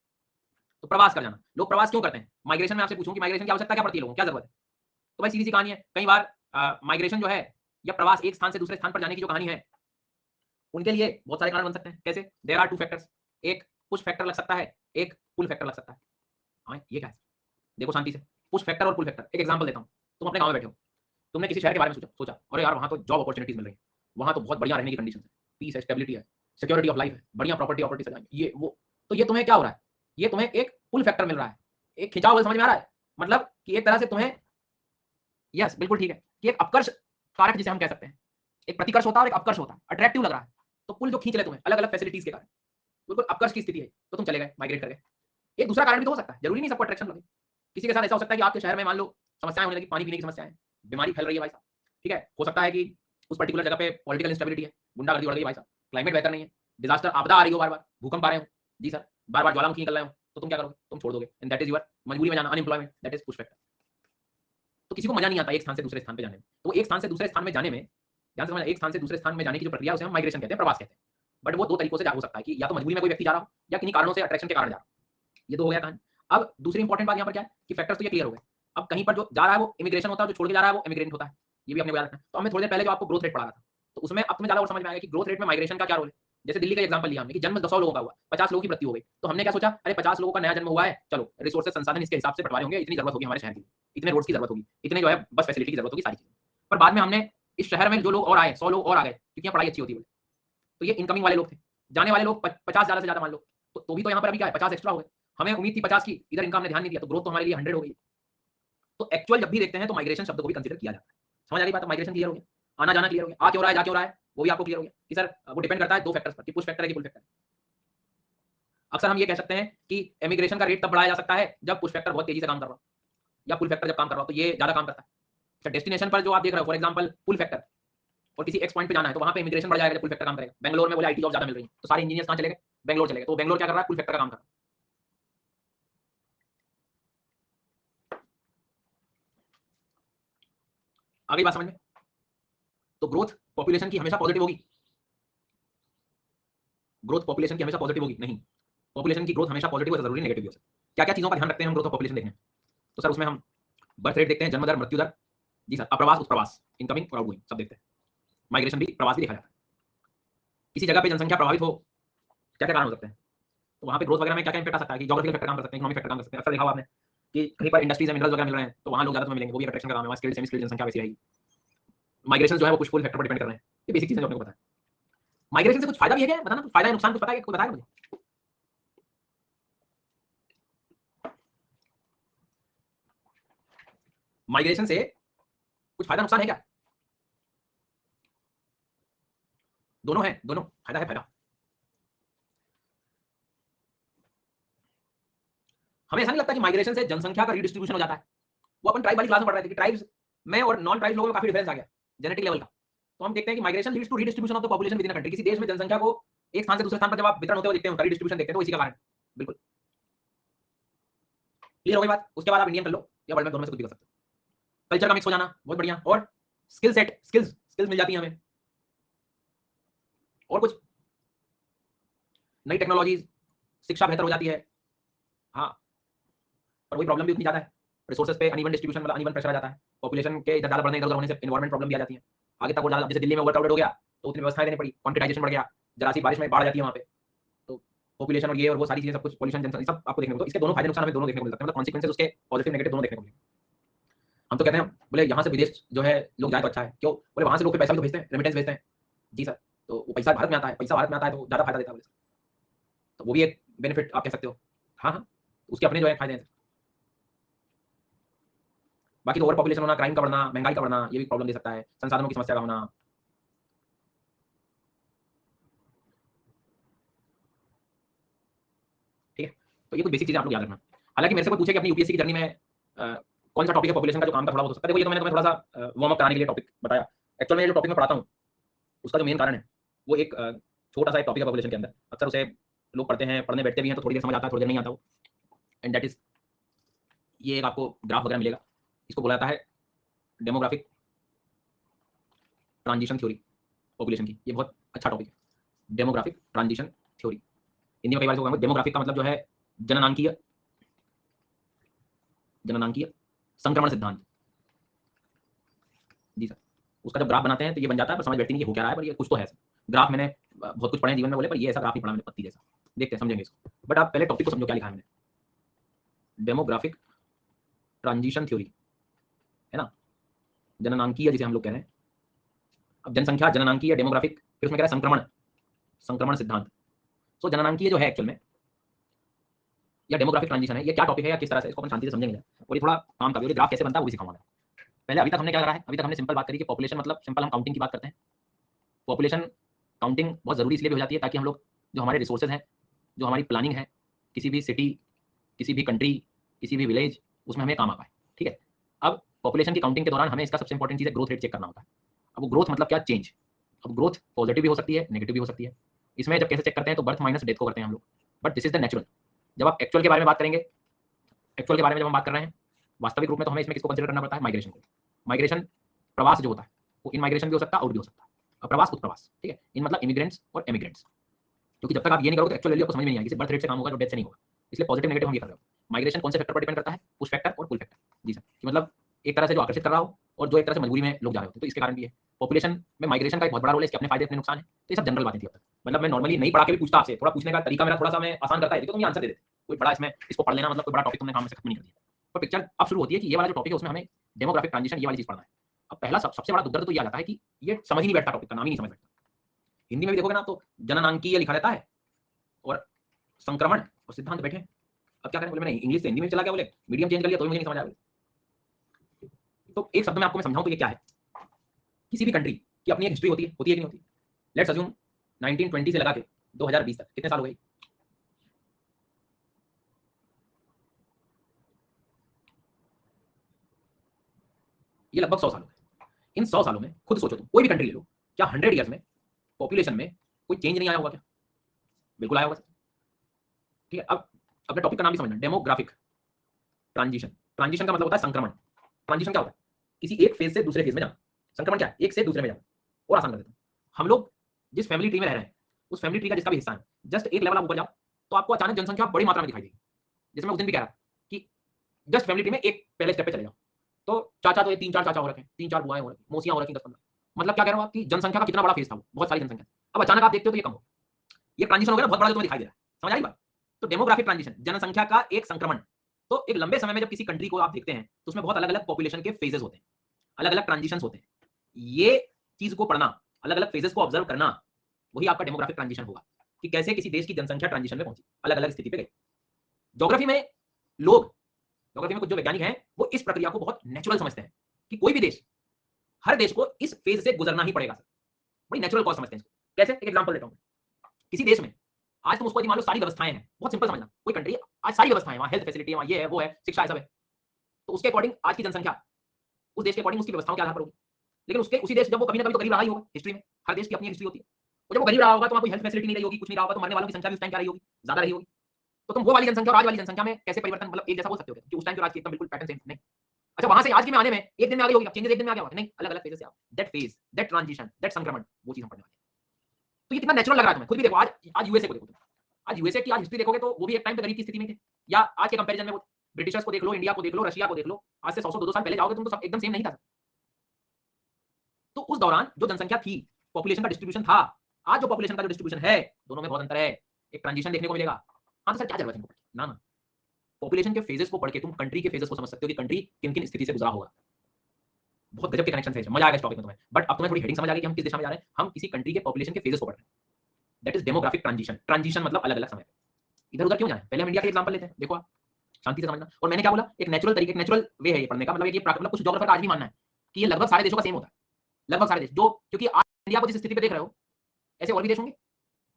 तो प्रवास कर जाना। लोग प्रवास क्यों करते हैं? माइग्रेशन में आपसे पूछूं कि माइग्रेशन की आवश्यकता क्या पड़ती है, लोगों को क्या जरूरत है? तो भाई सीधी सी कहानी है, कई बार माइग्रेशन जो है या प्रवास एक स्थान से दूसरे स्थान पर जाने की जो कहानी है, उनके लिए बहुत सारे कारण बन सकते हैं। कैसे? देयर आर टू फैक्टर्स, एक पुश फैक्टर लग सकता है, एक पुल फैक्टर लग सकता है। हाँ, ये क्या है? देखो शांति से, पुश फैक्टर और पुल फैक्टर, एक एग्जांपल देता हूँ। तुम अपने गांव में बैठे हो, तुमने किसी शहर के बारे में सोचा सोचा, अरे यार वहाँ तो जॉब अपॉर्चुनिटीज मिल रही है, वहाँ तो बहुत बढ़िया रहने की कंडीशन है, पीस है, स्टेबिलिटी है, सिक्योरिटी ऑफ लाइफ है, बढ़िया प्रॉपर्टी ऑपर्टी से ये वो। तो ये तुम्हें क्या हो रहा है? ये तुम्हें एक पुल फैक्टर मिल रहा है, एक खिंचाव बल, समझ में आ रहा है? मतलब कि एक तरह से तुम्हें, यस बिल्कुल ठीक है, कि एक अपकर्ष कारक जिसे हम कह सकते हैं। एक प्रतिकर्ष होता है और एक अपकर्ष होता है, अट्रैक्टिव लग रहा है, तो पुल जो खींच ले तुम्हें अलग अलग फैसिलिटीज के कारण। बिल्कुल अपकर्ष की स्थिति है तो तुम चले गए, माइग्रेट कर गए। एक दूसरा कारण भी तो हो सकता है, जरूरी नहीं सबको अट्रैक्शन लगे। किसी के साथ ऐसा हो सकता है कि आपके शहर में मान लो समस्याएं होने लगी, पानी पीने की समस्याएं, बीमारी फैल रही है भाई साहब, ठीक है। हो सकता है कि उस पर्टिकुलर जगह पे पॉलिटिकल इंस्टेबिलिटी है, गुंडागर्दी बढ़ गई भाई साहब, क्लाइमेट बेहतर नहीं है, डिजास्टर आपदा आ रही हो, बार बार भूकंप आ रहे हो, जी सर, बार बार ज्वालामुखी निकल रहे हो, तो तुम क्या करोगे? तुम छोड़ दोगे, एंड दैट इज योर मजबूरी में जाना, unemployment, that is push factor. तो किसी को मजा नहीं आता एक स्थान से दूसरे स्थान पे जाने में, तो एक स्थान से दूसरे स्थान में जाने में, ध्यान से समझना, एक स्थान से दूसरे स्थान में जाने की जो प्रक्रिया है उसे हम माइग्रेशन कहते हैं, प्रवास कहते हैं। बट वो दो तरीकों से हो सकता है कि या तो मजबूरी में कोई व्यक्ति जा रहा हो या किन्हीं कारणों से अट्रैक्शन के कारण जा रहा हो। ये तो हो गया कहानी। अब दूसरी इंपॉर्टेंट बात यहाँ पर क्या है कि फैक्टर्स तो ये क्लियर हो गए। अब कहीं पर जो जा रहा है वो इमिग्रेशन होता है, जो छोड़ के जा रहा है वो इमिग्रेंट होता है, ये भी अपने को याद रखना है। तो हमने थोड़ी देर पहले जो आपको ग्रोथ रेट पढ़ा था, तो उसमें अब तुम्हें ज्यादा और समझ में आएगा कि ग्रोथ रेट में माइग्रेशन का क्या रोल है। जैसे दिल्ली का एग्जांपल लिया हमने कि जन्म 100 लोगों का हुआ, 50 लोगों की मृत्यु हो गई, तो हमने क्या सोचा, अरे 50 लोगों का नया जन्म हुआ है, चलो रिसोर्सेज संसाधन इसके हिसाब से बंटवारे होंगे, इतनी जरूरत होगी हमारे शहर की, इतने रोड्स की जरूरत होगी, इतने जो है बस फैसिलिटी की जरूरत होगी, सारी चीजें। पर बाद में हमने इस शहर में जो लोग और आए, 100 लोग और आ गए, क्योंकि यहाँ पढ़ाई अच्छी होती है, तो ये इनकमिंग वाले लोग थे। जाने वाले लोग 50 ज्यादा से ज्यादा मान लो, तो भी तो यहाँ पर अभी क्या है, 50 एक्स्ट्रा हो गए। हमें उम्मीद थी 50 की, इधर इनका हमने ध्यान नहीं दिया, तो ग्रोथ तो हमारे लिए 100 हो गई। तो एक्चुअल जब भी देखते हैं तो माइग्रेशन शब्द को भी कंसीडर किया जाता है। समझ आ गई बात? माइग्रेशन क्लियर हो गया, आना जाना क्लियर हो गया, आ क्यों रहा है, जा क्यों रहा है, वो भी आपको क्लियर हो गया कि सर वो डिपेंड करता है दो फैक्टर्स पर, कि पुश फैक्टर है कि पुल फैक्टर है। अक्सर हम ये कह सकते हैं कि एमिग्रेशन का रेट तब बढ़ाया जा सकता है जब पुश फैक्टर बहुत तेजी से काम कर रहा हो, या पुल फैक्टर जब काम कर रहा हो, तो ये ज्यादा काम करता है। अच्छा, डेस्टिनेशन पर जो आप देख रहे हो, फॉर एग्जाम्पल पुल फैक्टर, और किसी एक्स पॉइंट पे जाना है, तो वहां पे इमिग्रेशन बढ़ जाएगा जब पुल फैक्टर काम करेगा। बेंगलोर में बोले आईटी जॉब ज्यादा मिल रही है, तो सारे इंजीनियर्स कहाँ चले गए, बेंगलोर चले गए, तो बेंगलोर क्या कर रहा है, पुल फैक्टर का काम कर रहा है। आगे बात समझ में? तो ग्रोथ पॉपुलेशन की हमेशा पॉजिटिव होगी, ग्रोथ पॉपुलेशन की हमेशा पॉजिटिव होगी नहीं, पॉपुलेशन की ग्रोथ हमेशा पॉजिटिव है, जरूरी नेगेटिव भी हो सकती है। क्या क्या चीजों का ध्यान रखते हैं हम ग्रोथ ऑफ पॉपुलेशन देखने में? तो सर उसमें हम बर्थ रेट देखते हैं, जन्म दर, मृत्यु दर, जी सर, अप्रवास उत्प्रवास, इनकमिंग और आउटगोइंग सब देखते हैं। माइग्रेशन भी, प्रवास भी देखा जाता है। किसी जगह पे जनसंख्या प्रभावित हो, क्या क्या कारण हो सकते हैं, तो वहाँ पे ग्रोथ वगैरह में क्या क्या इंपैक्ट आ सकता है कि ज्योग्राफिकल फैक्टर काम कर सकते हैं, इकोनॉमिक फैक्टर काम कर सकते हैं। अक्सर देखा होगा आपने कि कहीं पर इंडस्ट्रीज मिनरल्स वगैरह मिल रहे हैं, तो वहाँ लोग ज्यादा मिलेंगे, वो भी अट्रैक्शन का काम है, वहाँ स्किल्ड सेमी स्किल्ड जनसंख्या वैसी रहेगी। माइग्रेशन जो है वो कुछ फुल फैक्टर पर डिपेंड कर रहे हैं, ये बेसिक चीजें जो अपने को पता है। माइग्रेशन से कुछ फायदा भी है क्या, बताना, कुछ फायदा है, नुकसान कुछ पता है, कोई बताएगा मुझे? माइग्रेशन से कुछ फायदा नुकसान है क्या? दोनों है, दोनों फायदा है, फायदा। हमें ऐसा नहीं लगता कि माइग्रेशन से जनसंख्या का रीडिस्ट्रीब्यूशन हो जाता है? वो अपन ट्राइब वाली क्लास में पढ़ रहे थे कि ट्राइब्स में और नॉन ट्राइब लोगों में काफी डिफरेंस आ गया जेनेटिक लेवल का। तो हम देखते हैं कि migration leads to redistribution of the population within a country. किसी देश में जनसंख्या को एक स्थान से दूसरे स्थान पर जब आप वितरण होते हुए देखते हैं, रीडिस्ट्रीब्यूशन देखते हैं, तो इसी का कारण बिल्कुल क्लियर हो गई बात। उसके बाद आप इंडियन कर लो या वर्ल्ड में, दोनों में से कुछ भी कर सकते हो। कल्चर का मिक्स हो जाना बहुत बढ़िया, और स्किल सेट, स्किल्स स्किल्स मिल जाती है हमें, और कुछ नई टेक्नोलॉजीज, शिक्षा बेहतर हो जाती है। हाँ, पर वही प्रॉब्लम भी उतनी ज्यादा है, रिसोर्सेज पे अनइवन डिस्ट्रीब्यूशन, मतलब अनइवन प्रेशर आ जाता है, पॉपुलेशन के इधर ज्यादा बढ़ने, इधर उधर होने से एनवायरमेंट प्रॉब्लम भी आ जाती है आगे तक। और ज्यादा जैसे दिल्ली में ओवरक्राउडेड हो गया तो उतनी व्यवस्थाएं देनी पड़ी, क्वांटिटाइजेशन बढ़ गया, जरा सी बारिश में बाढ़ आ जाती है वहाँ पे, तो पॉपुलेशन और ये और वो सारी चीजें, सब कुछ पॉल्यूशन, जनसंख्या, सब आपको देखने को, तो इसके दोनों फायदे नुकसान हमें दोनों देखने को मिल सकते हैं, मतलब कॉन्सिक्वेंसेस उसके पॉजिटिव नेगेटिव दोनों देखने को मिलेंगे। हम तो कहते हैं बोले यहाँ से विदेश जो है लोग जाए तो अच्छा है, क्यों बोले वहां से लोग पैसा भी तो भेजते हैं, रेमिटेंस भेजते हैं, जी सर, तो वो पैसा भारत में आता है, पैसा भारत में आता है तो ज्यादा फायदा देता है, तो वो भी एक बेनिफिट आप कह सकते हो। हाँ हाँ, उसके अपने जो है फायदे हैं। बाकी तो ओवर पॉपुलेशन होना, क्राइम का बढ़ना, महंगाई का बढ़ना, ये भी प्रॉब्लम दे सकता है, संसाधनों की समस्या का होना। ठीक है, तो ये कुछ बेसिक चीजें आप लोग याद रखना। हालांकि मेरे से कोई पूछे कि अपनी यूपीएससी की जर्नी में कौन सा टॉपिक है पॉपुलेशन का जो काम का थोड़ा हो सकता है, देखो ये तो मैंने तुम्हें थोड़ा सा वार्म अप कराने के लिए टॉपिक बताया। एक्चुअल में जो टॉपिक मैं पढ़ाता हूँ उसका जो मेन कारण है वो एक छोटा सा एक टॉपिक है पॉपुलेशन के अंदर। अक्सर उसे लोग पढ़ते हैं, पढ़ने बैठते भी हैं तो थोड़ी देर समझ आता है, थोड़ी देर नहीं आता वो, एंड दैट इज, ये एक आपको ग्राफ वगैरह मिलेगा, इसको बोला जाता है डेमोग्राफिक ट्रांजिशन थ्योरी पॉपुलेशन की। ये बहुत अच्छा टॉपिक है, डेमोग्राफिक ट्रांजिशन थ्योरी। हिंदी में कई बार इसको कहेंगे, डेमोग्राफिक का मतलब जो है जननांकीय, जननांकीय संक्रमण सिद्धांत, जी सर। उसका जब ग्राफ बनाते हैं तो ये बन जाता है, पर समझ बैठती नहीं कि हो क्या रहा है, पर ये कुछ तो है। ग्राफ मैंने बहुत कुछ पढ़े जीवन में बोले, पर ये ऐसा ग्राफ नहीं पढ़ा मैंने पत्ती जैसा। देखते हैं, समझेंगे इसको, बट आप पहले टॉपिक को समझो क्या लिखा है मैंने। डेमोग्राफिक ट्रांजिशन थ्योरी है ना, जननांकीय जिसे हम लोग कह रहे हैं। अब जनसंख्या, जननांकीय, डेमोग्राफिक, फिर उसमें कह रहा है संक्रमण, संक्रमण सिद्धांत। सो जननांकीय जो है एक्चुअल में, या डेमोग्राफिक ट्रांजिशन है, ये क्या टॉपिक है या किस तरह से इसको अपन शांति से समझेंगे, और ये थोड़ा काम का भी, ग्राफ कैसे बनता है वो भी सिखाऊंगा। पहले अभी तक हमने क्या करा है, अभी तक हमने सिंपल बात करी कि पॉपुलेशन मतलब सिंपल हम काउंटिंग की बात करते हैं। पॉपुलेशन काउंटिंग बहुत जरूरी इसलिए भी हो जाती है ताकि हम लोग जो हमारे रिसोर्सेज हैं जो हमारी प्लानिंग है किसी भी सिटी, किसी भी कंट्री, किसी भी विलेज, उसमें हमें काम आ पाए। ठीक है, अब पॉपुलेशन की काउंटिंग के दौरान हमें इसका सबसे इंपॉर्टेंट चीज़ है ग्रोथ रेट चेक करना होता है। अब वो ग्रोथ मतलब क्या, चेंज। अब ग्रोथ पॉजिटिव भी हो सकती है, नेगेटिव भी हो सकती है। इसमें जब कैसे चेक करते हैं तो बर्थ माइनस डेथ को करते हैं हम लोग, but this is the natural. जब आप एक्चुअल के बारे में बात करेंगे, एक्चुअल के बारे में जब हम बात कर रहे हैं वास्तविक रूप में, तो हमें इसमें किसको कंसीडर करना पड़ता है, माइग्रेशन को। माइग्रेशन, प्रवास जो होता है वो इन माइग्रेशन भी हो सकता है, आउट भी हो सकता है। अब प्रवास, उत्प्रवास, ठीक है, इन मतलब इमिग्रेंट्स और एमिग्रेंट्स। क्योंकि जब तक आप ये नहीं करोगे तो एक्चुअल वैल्यू आपको समझ में नहीं आएगी, सिर्फ बर्थ रेट से काम होगा, जो डेथ से नहीं होगा। इसलिए पॉजिटिव नेगेटिव हम ये कर रहे हो। माइग्रेशन कौन से फैक्टर पर डिपेंड करता है, पुश फैक्टर और पुल फैक्टर। जी सर, कि मतलब एक तरह से जो आकर्षित कर रहा हो और जो एक तरह से मजबूरी में लोग जा रहे होते हैं, तो इसके कारण भी है। पॉपुलेशन में माइग्रेशन का एक बहुत बड़ा रोल है, इसके अपने फायदे अपने नुकसान है। तो ये सब जनरल बातें थी अब तक। मतलब मैं नॉर्मली नहीं पढ़ा के भी पूछता आपसे, थोड़ा पूछने का तरीका मेरा थोड़ा सा मैं आसान करता है, तो तुम ये आंसर दे देते। कोई बड़ा इसमें इसको पढ़ लेना मतलब कोई बड़ा टॉपिक तुमने काम से खत्म नहीं कर दिया। तो पिक्चर अब शुरू होती है कि ये वाला जो टॉपिक है उसमें हमें डेमोग्राफिक ट्रांजिशन ये वाली चीज पढ़ना है। अब पहला सबसे बड़ा दुर्दर्द तो ये आ जाता है कि ये समझ ही नहीं बैठता, टॉपिक का नाम ही नहीं समझ बैठता। हिंदी में भी देखोगे ना तो जननांकीय लिखा रहता है और संक्रमण और सिद्धांत बैठे। अब क्या करें, बोले मैंने इंग्लिश से हिंदी में चला गया, बोले मीडियम चेंज कर लिया तो मुझे नहीं समझ आया। तो एक शब्द में आपको मैं समझाऊं तो ये क्या है, किसी भी कंट्री की अपनी एक हिस्ट्री होती है कि नहीं होती। लेट्स अज्यूम 1920 से लगा के 2020 तक कितने साल हो गए, ये लगभग 100 साल हो गए। इन 100 सालों में खुद सोचो, तुम कोई भी कंट्री ले लो, क्या 100 ईयर्स में पॉपुलेशन में कोई चेंज नहीं आया होगा क्या? बिल्कुल आया होगा। ठीक है, अब अपने टॉपिक का नाम भी समझना, डेमोग्राफिक ट्रांजिशन। ट्रांजिशन का मतलब होता है संक्रमण। ट्रांजिशन क्या होता है, किसी एक फेज से दूसरे फेज में जाना। संक्रमण क्या है, एक से दूसरे में जाना। और आसान कर देता हूं, हम लोग जिस फैमिली ट्री में रह रहे हैं उस फैमिली ट्री का जिसका भी हिस्सा है, जस्ट एक लेवल आप ऊपर जाओ तो आपको अचानक जनसंख्या बड़ी मात्रा में दिखाई देगी। जैसे मैं उस दिन भी कह रहा कि जस्ट फैमिली ट्री में एक पहले स्टेप पे चले जाओ तो चाचा तो ये 3-4 चाचा हो रखे हैं, 3-4 बुआएं हो रखी, मौसियां हो रखी 10-15। मतलब क्या कह रहा हूं आपकी जनसंख्या का कितना बड़ा फेज था, बहुत सारी जनसंख्या। अब अचानक आप देखते हो तो ये कम हो, ये ट्रांजिशन हो गया ना, बहुत बड़ा जो तुम्हें दिखाई दे रहा है। समझ आई बात? तो डेमोग्राफिक ट्रांजिशन, जनसंख्या का एक संक्रमण। तो एक लंबे समय में जब किसी कंट्री को आप देखते हैं तो उसमें बहुत अलग अलग पॉपुलेशन के फेजेस होते हैं, अलग अलग ट्रांजिशन होते हैं। ये चीज को पढ़ना, अलग अलग फेजेस को ऑब्जर्व करना, वही आपका डेमोग्राफिक ट्रांजिशन होगा कि कैसे किसी देश की जनसंख्या ट्रांजिशन में पहुंची, अलग अलग स्थिति पे गई। ज्योग्राफी में लोग, ज्योग्राफी में कुछ जो वैज्ञानिक हैं वो इस प्रक्रिया को बहुत नेचुरल समझते हैं कि कोई भी देश, हर देश को इस फेज से गुजरना ही पड़ेगा सर। बड़ी नेचुरल कॉज समझते हैं इसको। कैसे, एक एग्जांपल देता हूं। किसी देश में आज तुम उसको यदि मान लो सारी व्यवस्थाएं हैं, बहुत सिंपल समझना, कोई कंट्री है आज सारी व्यवस्थाएं हैं, वहां हेल्थ फैसिलिटी है, वहां ये है वो है, शिक्षा है, सब है। तो उसके अकॉर्डिंग आज की जनसंख्या उस देश के अकॉर्डिंग उसकी व्यवस्थाओं के आधार पर होगी। लेकिन उसके उसी देश जब वो कभी ना कभी तो गरीब रहा ही होगा हिस्ट्री में, हर देश की अपनी हिस्ट्री होती है। और जब वो गरीब रहा होगा तो वहां कोई हेल्थ फैसिलिटी नहीं रही होगी, कुछ नहीं रहा होगा, तो मरने वालों की संख्या भी उस टाइम क्या रही होगी, ज्यादा रही होगी। तो तुम वो वाली जनसंख्या और आज वाली जनसंख्या में कैसे परिवर्तन, मतलब एक जैसा बोल सकते हो कि उस टाइम जो आज की एकदम बिल्कुल पैटर्न सेम नहीं। अच्छा, वहां से आज की में आने में एक दिन में आ गई होगी, चेंजेस एक दिन में आ गया होगा नहीं, अलग अलग फेजेस से आओ, that phase, that transition, that संक्रमण, वो चीज हम पढ़ने वाले हैं। तो ये कितना नेचुरल लग रहा है तुम्हें, खुद भी देखो। आज आज यूएसए को देखो तुम, आज यूएसए की आज हिस्ट्री देखोगे तो वो भी एक टाइम पे गरीब की स्थिति में थे, या आज के कंपैरिजन में वो ब्रिटिशर्स को देख लो, इंडिया को देख लो, रशिया को देख लो, आज से 100-200 साल पहले जाओगे तुम तो सब एकदम सेम नहीं था। तो उस दौरान जो जनसंख्या थी, पॉपुलेशन का डिस्ट्रीब्यूशन था, आज जो पॉपुलेशन का जो डिस्ट्रीब्यूशन है, दोनों में बहुत अंतर है। एक ट्रांजिशन देखने को मिलेगा। हाँ तो सर क्या जरूरत है ना ना, पॉपुलेशन के फेजेस को पढ़ के तुम कंट्री के फेजेस को समझ सकते हो कि कंट्री किन किन स्थिति से गुजरा होगा। बहुत गजब के कनेक्शन है, मजा आएगा इस टॉपिक में तुम्हें। बट अब तुम्हें थोड़ी हेडिंग समझ आ गई कि हम किस दिशा में जा रहे हैं। हम किसी कंट्री के पॉपुलेशन के फेजेस को पढ़ रहे हैं, that is demographic transition. Transition मतलब अलग अलग समय पे इधर उधर क्यों जाए, पहले हम इंडिया के एग्जांपल लेते हैं, देखो आप शांति से समझना। और मैंने क्या बोला, एक नेचुरल तरीके, एक नेचुरल वे है ये पढ़ने का, मतलब ये मतलब कुछ ज्योग्राफर का आज भी मानना है कि ये लगभग सारे देशों का सेम होता है, लगभग सारे देश जो, क्योंकि आज इंडिया को जिस स्थिति पे देख रहे हो ऐसे और भी देश होंगे,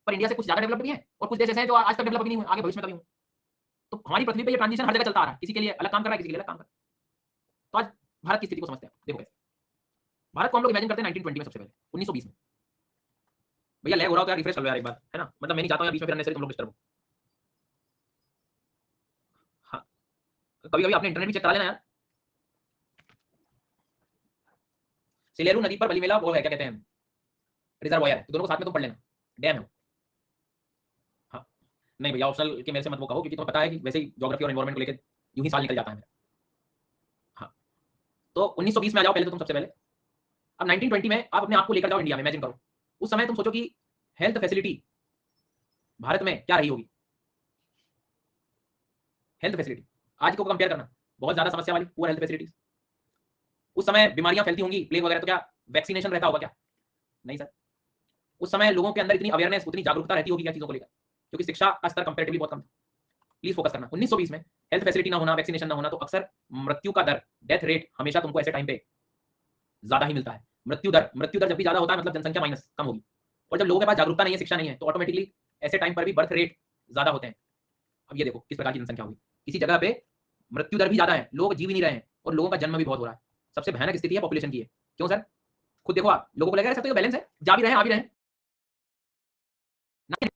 पर इंडिया से कुछ ज्यादा डेवलप भी है और कुछ देश ऐसे हैं जो आज तक डेवलप नहीं हुए, आगे भविष्य में कभी होंगे। तो हमारी पृथ्वी पे ये ट्रांजिशन हर जगह चलता आ रहा है, किसी के लिए अलग काम कर रहा है, किसी के लिए अलग काम कर रहा है। तो आज भारत की स्थिति को समझते हैं, देखो कैसे। भारत को हम लोग इमेजिन करते हैं 1920 में, सबसे पहले 1920 में। भैया लैग हो रहा हो तो यार रिफ्रेश कर लो यार एक बार, है ना, मतलब मैं नहीं चाहता हूं बीच में फिर अननेसेसरी तुम लोग डिस्टर्ब हो। हाँ, कभी कभी आपने इंटरनेट भी चेक करा लेना यार। सिलेरू नदी पर बलीमेला वो है, क्या कहते हैं, रिजर्वायर है, तो दोनों को साथ में तुम पढ़ लेना, डैम है। हाँ, नहीं भैया ऑप्शनल के मेरे से मत वो कहो, क्योंकि तुम्हें पता है कि वैसे ही ज्योग्राफी और एनवायरमेंट को लेकर यूं ही साल निकल जाता है मेरा। हाँ, तो 1920 में आ जाओ पहले तो तुम सबसे पहले। अब 1920 में आप अपने आप को लेकर जाओ इंडिया में, इमेजिन करो उस समय तुम सोचो कि हेल्थ फैसिलिटी भारत में क्या रही होगी। हेल्थ फैसिलिटी आज को कंपेयर करना, बहुत ज्यादा समस्या वाली पुअर हेल्थ फैसिलिटीज। उस समय बीमारियां फैलती होंगी, प्लेग वगैरह, तो क्या वैक्सीनेशन रहता होगा क्या? नहीं सर। उस समय लोगों के अंदर इतनी अवेयरनेस, उतनी जागरूकता रहती होगी क्या चीजों को लेकर, क्योंकि शिक्षा का स्तर कंपैरेटिवली बहुत कम था। प्लीज फोकस करना, 1920 में हेल्थ फैसिलिटी ना होना, वैक्सीनेशन ना होना, तो अक्सर मृत्यु का दर, डेथ रेट हमेशा तुमको ऐसे टाइम पे ज्यादा ही मिलता है। मृत्यु दर जब भी ज्यादा होता है मतलब जनसंख्या माइनस कम होगी। और जब लोगों के पास जागरूकता नहीं है, शिक्षा नहीं है, तो ऑटोमेटिकली ऐसे टाइम पर भी बर्थ रेट ज्यादा होते हैं। अब ये देखो किस प्रकार की जनसंख्या होगी, किसी जगह पे मृत्यु दर भी ज्यादा है, लोग जी भी नहीं रहे हैं और लोगों का जन्म भी बहुत हो रहा है। सबसे भयानक स्थिति है पॉपुलेशन की है। क्यों सर? खुद देखो आप, लोगों को लगेगा सर तो ये बैलेंस है, जा भी रहे हैं आ भी रहे हैं।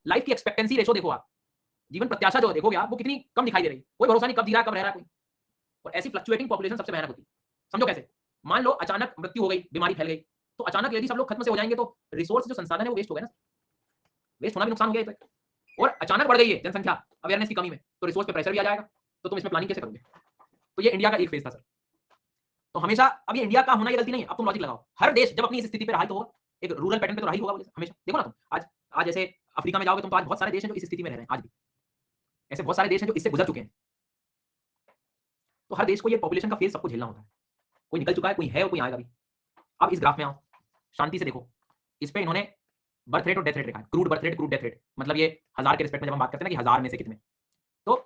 लाइफ की एक्सपेक्टेंसी रेशो देखो आप, जीवन प्रत्याशा जो देखोगे आप, वो कितनी कम दिखाई दे रही है। कोई भरोसा नहीं कब जी रहा है कब रह रहा है कोई। और ऐसी फ्लक्चुएटिंग पॉपुलेशन सबसे भयानक होती है। समझो कैसे, मान लो अचानक मृत्यु हो गई, बीमारी फैल गई, तो अचानक यदि सब लोग खत्म से हो जाएंगे तो रिसोर्स जो संसाधन है वो वेस्ट हो गया ना, वेस्ट होना भी नुकसान हो गया। और अचानक बढ़ गई है जनसंख्या अवेयरनेस की कमी में, तो रिसोर्स पे प्रेशर भी आ जाएगा, तो तुम इसमें प्लानिंग कैसे करोगे? तो ये इंडिया का एक फेज था सर। तो हमेशा, अब ये इंडिया का होना ये गलती नहीं है, अब तुम लॉजिक लगाओ, हर देश जब अपनी इस स्थिति पे रहा तो होगा, एक रूरल पैटर्न पे तो रहा ही होगा हमेशा। देखो ना तुम आज, आज जैसे अफ्रीका में जाओगे तुम, तो आज बहुत सारे देश हैं जो इस स्थिति में रह रहे हैं आज भी, ऐसे बहुत सारे देश हैं जो इससे गुजर चुके हैं। तो हर देश को ये पॉपुलेशन का फेज सबको झेलना होता है, कोई निकल चुका है, कोई है और कोई आएगा भी। अब इस ग्राफ में आओ, शांति से देखो, इस पे इन्होंने बर्थ रेट और डेथ रेट लिखा है, crude birth rate, crude death rate, मतलब ये हजार के रिस्पेक्ट में जब हम बात करते हैं ना कि हजार में से कितने, तो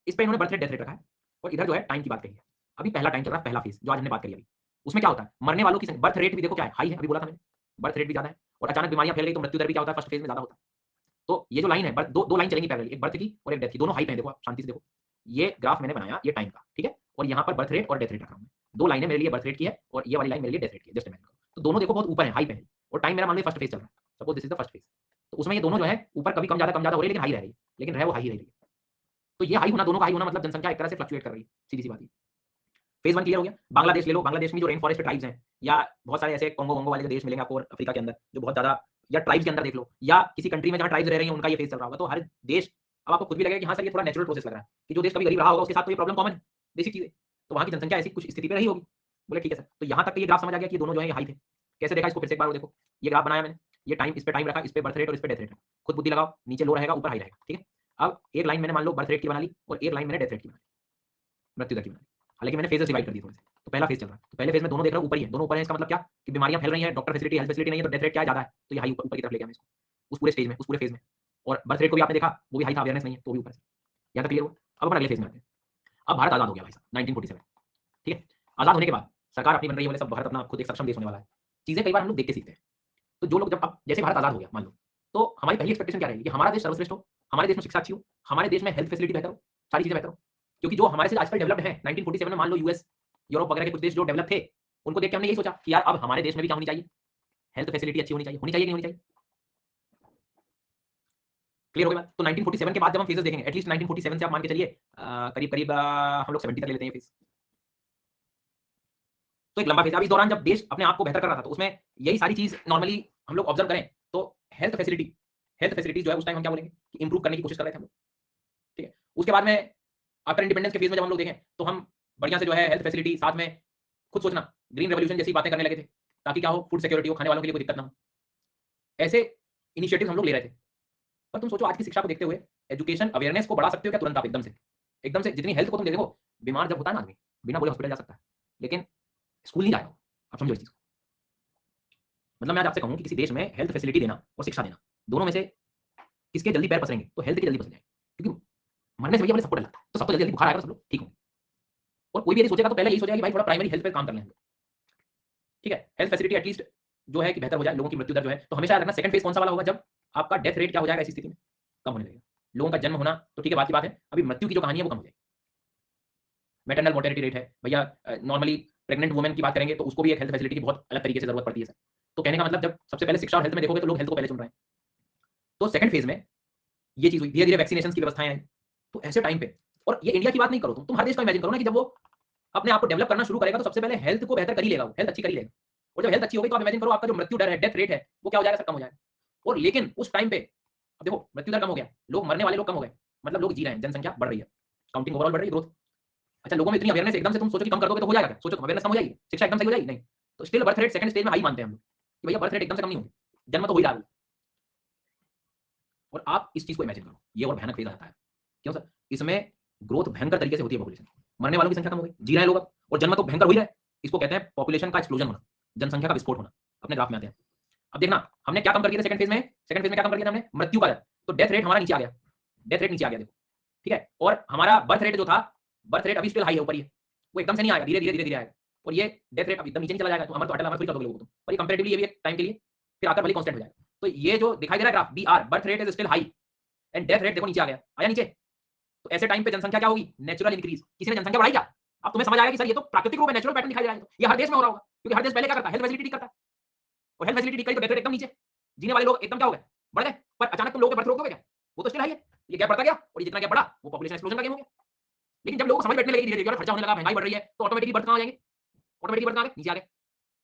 इस पे इन्होंने बर्थ रेट डेथ रेट रखा है, और इधर जो है टाइम की बात कही है। अभी पहला टाइम चल रहा है, पहला फेज जो आज हमने बात करी अभी, उसमें क्या होता है, मरने वालों की संख्या, बर्थ रेट भी देखो क्या है, हाई है, अभी बोला था मैंने, बर्थ रेट भी ज्यादा है, और अचानक बीमारियां फैल गई तो मृत्यु दर भी क्या होता है, फर्स्ट फेज में ज्यादा होता है। तो ये जो लाइन है, दो लाइन चलेंगी पैरेलल, एक बर्थ की और एक डेथ की, दोनों हाई पे हैं। देखो आप शांति से देखो, ये ग्राफ मैंने बनाया ये टाइम का, ठीक है, और यहाँ पर बर्थ रेट और डेथ रेट रखा हूँ। दो लाइनें मेरे लिए बर्थ रेट की है और ये वाली लाइन मेरे लिए डेथ रेट की है, जस्ट इमेजिन करो। तो दोनों देखो बहुत ऊपर है, हाई पे है, और टाइम मेरा मान लो फर्स्ट फेज चल रहा है, suppose this is the first phase. तो उसमें ये दोनों जो है ऊपर कभी कम ज्यादा हो रही है, लेकिन हाई रह रही है, लेकिन रह वो हाई रह रही है। तो ये हाई होना, दोनों का हाई होना मतलब जनसंख्या एक तरह से फ्लक्चुएट कर रही है, सीधी सी बात है। फेज वन क्लियर हो गया। बांग्लादेश ले लो, बांग्लादेश में जो रेन फॉरेस्ट ट्राइब्स हैं, या बहुत सारे ऐसे कोंगो वोंगो वाले जो देश मिलेंगे आपको अफ्रीका के अंदर, जो बहुत ज्यादा, या ट्राइब्स के अंदर देख लो, या किसी कंट्री में जहां ट्राइब्स रह रही हैं उनका ये फेज चल रहा होगा, तो हर देश, अब आपको खुद भी लगेगा कि हाँ सर ये थोड़ा नेचुरल प्रोसेस लग रहा है, कि जो देश कभी गरीब रहा होगा उसके साथ तो ये प्रॉब्लम कॉमन है, बेसिक चीज है, तो वहां की जनसंख्या ऐसी कुछ स्थिति पे रही होगी। बोले ठीक है सर, तो यहाँ तक ये ग्राफ समझ आ गया कि दोनों जो है हाई थे। कैसे देखा इसको, फिर से एक बार देखो, ये ग्राफ बनाया मैंने, ये टाइम, इस पे टाइम रखा, इस पे बर्थ रेट और इस पे डेथ रेट, खुद बुद्धि लगाओ, नीचे लो रहेगा ऊपर हाई रहेगा, ठीक है। अब एक लाइन मैंने मान लो बर्थ रेट की बना ली और एक लाइन मैंने डेथ रेट की बना ली, मृत्यु दर की बना ली। हालांकि मैंने फेजेस डिवाइड कर दिए थोड़े से। तो पहला फेज चल रहा है, तो पहले फेज में दोनों देख रहा हूं ऊपर ही है, दोनों ऊपर है, इसका मतलब क्या कि बीमारियां फैल रही हैं, डॉक्टर फैसिलिटी, हेल्थ फैसिलिटी नहीं है, तो डेथ रेट क्या है, ज्यादा है, तो ये हाई ऊपर की तरफ ले गया मैं इसको, उस पूरे स्टेज में, उस पूरे फेज में। और बर्थ रेट को भी आपने देखा, वो भी हाई था, अवेयरनेस नहीं है, तो भी ऊपर से। यहाँ तक क्लियर हुआ। अब अपन अगले फेज में आते हैं। अब भारत आजाद हो गया भाई साहब 1947, ठीक है। आजाद होने के बाद सरकार अपनी बन रही है, बोले सब भारत अपना खुद एक सक्षम देश होने वाला है। चीजें कई बार हम लोग देख के सीखते हैं। तो जो लोग, जब अब जैसे भारत आजाद हो गया मान लो, तो हमारी पहली एक्सपेक्टेशन क्या रहेगी कि हमारा देश सर्वश्रेष्ठ हो, हमारे देश में शिक्षा अच्छी हो, हमारे देश में हेल्थ फैसिलिटी बेहतर हो, सारी चीजें बेहतर हो। क्योंकि जो हमारे से आजकल डेवलप्ड है 1947 में, मान लो यूएस, यूरोप वगैरह के कुछ देश जो डेवलप थे, उनको देख के हमने यही सोचा कि यार अब हमारे देश में भी क्या होनी चाहिए, हेल्थ फैसिलिटी अच्छी होनी चाहिए, होनी चाहिए कि नहीं होनी चाहिए। क्लियर हो गया बात? तो 1947 के बाद जब हम फेजेस देखेंगे, एटलीस्ट 1947 से आप मान के चलिए करीब करीब हम लोग 70 तक ले लेते हैं फेज, तो एक लंबा फेज। अब इस दौरान जब देश अपने आप को बेहतर कर रहा था, तो उसमें यही सारी चीज नॉर्मली हम लोग ऑब्जर्व करें, तो हेल्थ फैसिलिटी, हेल्थ फैसिलिटी जो है उस टाइम हम क्या बोलेंगे कि इंप्रूव करने की कोशिश कर रहे थे हम लोग, ठीक है। उसके बाद में आफ्टर इंडिपेंडेंस के फेज में जब हम लोग देखें, तो हम बढ़िया से जो है हेल्थ फैसिलिटी, साथ में खुद सोचना, ग्रीन रेवोल्यूशन जैसी बातें करने लगे थे, ताकि क्या हो, फूड सिक्योरिटी हो, खाने वालों के लिए कोई दिक्कत ना हो। ऐसे इनिशिएटिव हम लोग ले रहे थे। पर तुम सोचो आज की शिक्षा को देखते हुए, एजुकेशन अवेयरनेस को बढ़ा सकते हो क्या तुरंत आप एकदम से जितनी हेल्थ को तुम देखो, बीमार जब होता है ना आदमी, बिना बोले हॉस्पिटल जा सकता है, लेकिन स्कूल नहीं जाएगा। आप समझो इस चीज को। मतलब मैं आज आपसे कहूं कि किसी देश में हेल्थ फैसिलिटी देना और शिक्षा देना, दोनों में से किसके जल्दी पैर पसरेंगे, तो हेल्थ के जल्दी पसर जाएंगे, क्योंकि मरने से भैया सबको डर लगता है, तो सबको जल्दी जल्दी बुखार आएगा, सब लोग ठीक होंगे। और कोई भी यदि सोचेगा तो पहले यही सोचेगा कि भाई थोड़ा प्राइमरी हेल्थ पे काम कर लें, ठीक है, हेल्थ फैसिलिटी एटलीस्ट जो है कि बेहतर हो जाए, लोगों की मृत्यु दर जो है, तो हमेशा याद रखना सेकंड फेज कौन सा वाला होगा, जब आपका डेथ रेट क्या हो जाएगा, ऐसी स्थिति में कम होने लगेगा। लोगों का जन्म होना तो ठीक है, बात की बात है, अभी मृत्यु की जो कहानी है वो कम हो जाएगी। मैटरनल मोर्टेलिटी रेट है भैया, नॉर्मली प्रेग्नेंट वुमेन की बात करेंगे तो उसको भी एक हेल्थ फैसिलिटी की बहुत अलग तरीके से जरूरत पड़ती है सर। तो कहने का मतलब, जब सबसे पहले शिक्षा और हेल्थ में देखोगे तो लोग हेल्थ को पहले चुन रहे हैं। तो सेकंड फेज में ये चीज हुई, धीरे धीरे वैक्सीनेशन की व्यवस्थाएं आई। तो ऐसे टाइम पे, और ये इंडिया की बात नहीं करो, तुम हर देश का इमेजिन करो ना, कि जब वो अपने आप को डेवलप करना शुरू करेगा तो सबसे पहले हेल्थ को बेहतर कर ही लेगा, हेल्थ अच्छी कर ही लेगा। और जब हेल्थ अच्छी होगी तो आप इमेजिन करो आपका जो मृत्यु दर है, डेथ रेट है, वो क्या हो जाएगा सर, कम हो जाएगा। और लेकिन उस टाइम पे अब देखो मृत्यु दर कम हो गया, लोग मरने वाले लोग कम हो गए, मतलब लोग जी रहे हैं, जनसंख्या बढ़ रही है, काउंटिंग ओवरऑल बढ़ रही है, ग्रोथ। अच्छा, लोगों में इतनी अवेयरनेस एकदम से तुम सोचो कि कम कर दोगे तो हो जाएगा क्या? सोचो तुम, अवेयरनेस कम हो जाएगी, शिक्षा एकदम से हो जाएगी नहीं। तो still birth rate second stage में हाई मानते हैं हम लोग कि भैया बर्थ रेट एकदम से कम नहीं होगी, जन्म तो हो ही रहा है। और आप इस चीज को इमेजिन करो, ये और भयानक फेज आता है। क्यों सर? इसमें ग्रोथ भयंकर तरीके से होती है पॉपुलेशन, मरने वालों की संख्या कम हो गई, जी रहे हैं लोग अब, और जन्म तो भयंकर हो ही रहा है। इसको कहते हैं पॉपुलेशन का एक्सप्लोजन होना, जनसंख्या का विस्फोट होना। अपने ग्राफ में आते हैं। अब देखना हमने क्या कम कर दिया था सेकंड फेज में, सेकंड फेज में क्या कम कर दिया था हमने, मृत्यु का दर। तो डेथ रेट हमारा नीचे आ गया, डेथ रेट नीचे आ गया देखो, ठीक है। और हमारा बर्थ रेट जो था, बर्थ रेट अभी स्टिल हाई है, ऊपर ही है, वो एकदम से नहीं आएगा, धीरे धीरे धीरे धीरे आएगा। और ये डेथ रेट अब एकदम नीचे नहीं चला जाएगा, तो अमर तो अटल अमर थोड़ी कर दोगे लोगों को, पर ये कंपैरेटिवली ये भी एक टाइम के लिए फिर आकर भले कांस्टेंट हो जाएगा। तो ये जो दिखाई दे रहा है graph, B R, birth rate is still high, and death rate देखो नीचे आ गया, आया नीचे। तो ऐसे टाइम पे जनसंख्या क्या होगी? Natural increase. किसी ने जनसंख्या बढ़ाई क्या? अब तुम्हें समझ आएगा कि सर ये तो प्राकृतिक रूप में नेचुरल पैटर्न दिखाई दे रहा है, ये हर देश में हो रहा होगा, क्योंकि हर देश पहले क्या करता है? हेल्थ फैसिलिटी ठीक करता है, और हेल्थ फैसिलिटी ठीक करी तो डेथ रेट एकदम नीचे, जीने वाले लोग एकदम क्या हो गए? बढ़ गए। पर अचानक तुम लोगों के बर्थ रोक दोगे क्या? वो तो स्टिल हाई है, ये गैप बढ़ता गया, और ये जितना गैप बढ़ा वो पॉपुलेशन एक्सप्लोजन का गेम हो गया। लेकिन जब लोगों को समझ बैठने लगी धीरे-धीरे, खर्चा होने लगा, महंगाई बढ़ रही है, तो ऑटोमेटिकली बर्थ कहां आ जाएंगे? ऑटोमेटिकली बर्थ कहां आ गए? नीचे आ गए।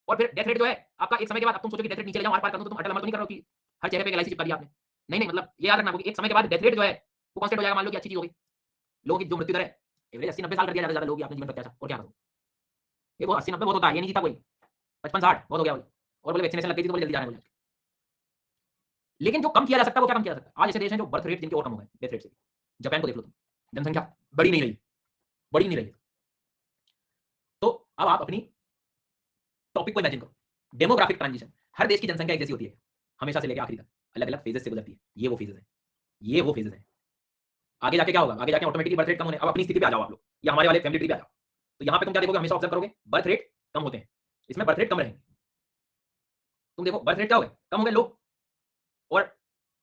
और फिर डेथ रेट जो है आपका एक समय के बाद, अब तुम सोचो कि डेथ रेट नीचे ले जाऊं, आर-पार कर दूं, तो तुम अटल अमर तो नहीं कर रहे हो कि हर चेहरे पे एक एलआईसी चिपका दिया आपने। नहीं, नहीं, मतलब ये याद रखना कि एक समय के बाद डेथ रेट जो है वो कांस्टेंट हो जाएगा। मान लो कि अच्छी चीज हो गई, लोगों की जो मृत्यु दर है एवरेज 80-90 साल कर दिया, ज्यादा लोगों की आपने जीवन रखा, और क्या करोगे? ये बहुत 80-90 बहुत होता है, ये नहीं जीता कोई। 55-60 बहुत हो गया बोले, और बोले वैक्सीनेशन लग गई थी तो बोले जल्दी जाना है बोले। लेकिन जो कम किया जा सकता है वो क्या कम किया जा सकता है? आज ऐसे देश हैं जो बर्थ रेट जिनके और कम हो गए डेथ रेट से। जापान को देख लो तुम, जनसंख्या बढ़ी नहीं रही, बढ़ी नहीं रही है। तो अब आप अपनी टॉपिक को इमेजिन करो, डेमोग्राफिक ट्रांजिशन। हर देश की जनसंख्या एक जैसी होती है हमेशा से लेकर आखिरी तक, अलग अलग फेजेस से गुजरती है। ये वो फेजेस है, ये वो फेजेस है। आगे जाके क्या होगा? आगे जाके ऑटोमेटिकली बर्थ रेट कम होने। अब अपनी स्थिति पे आ जाओ आप लोग, या हमारे वाले फैमिली ट्री पे आ जाओ, तो यहाँ पे तुम क्या देखोगे? हमेशा ऑब्जर्व करोगे बर्थ रेट कम होते हैं, इसमें बर्थ रेट कम रहेंगे। तुम देखो बर्थ रेट क्या हो गए? कम हो गए लोग, और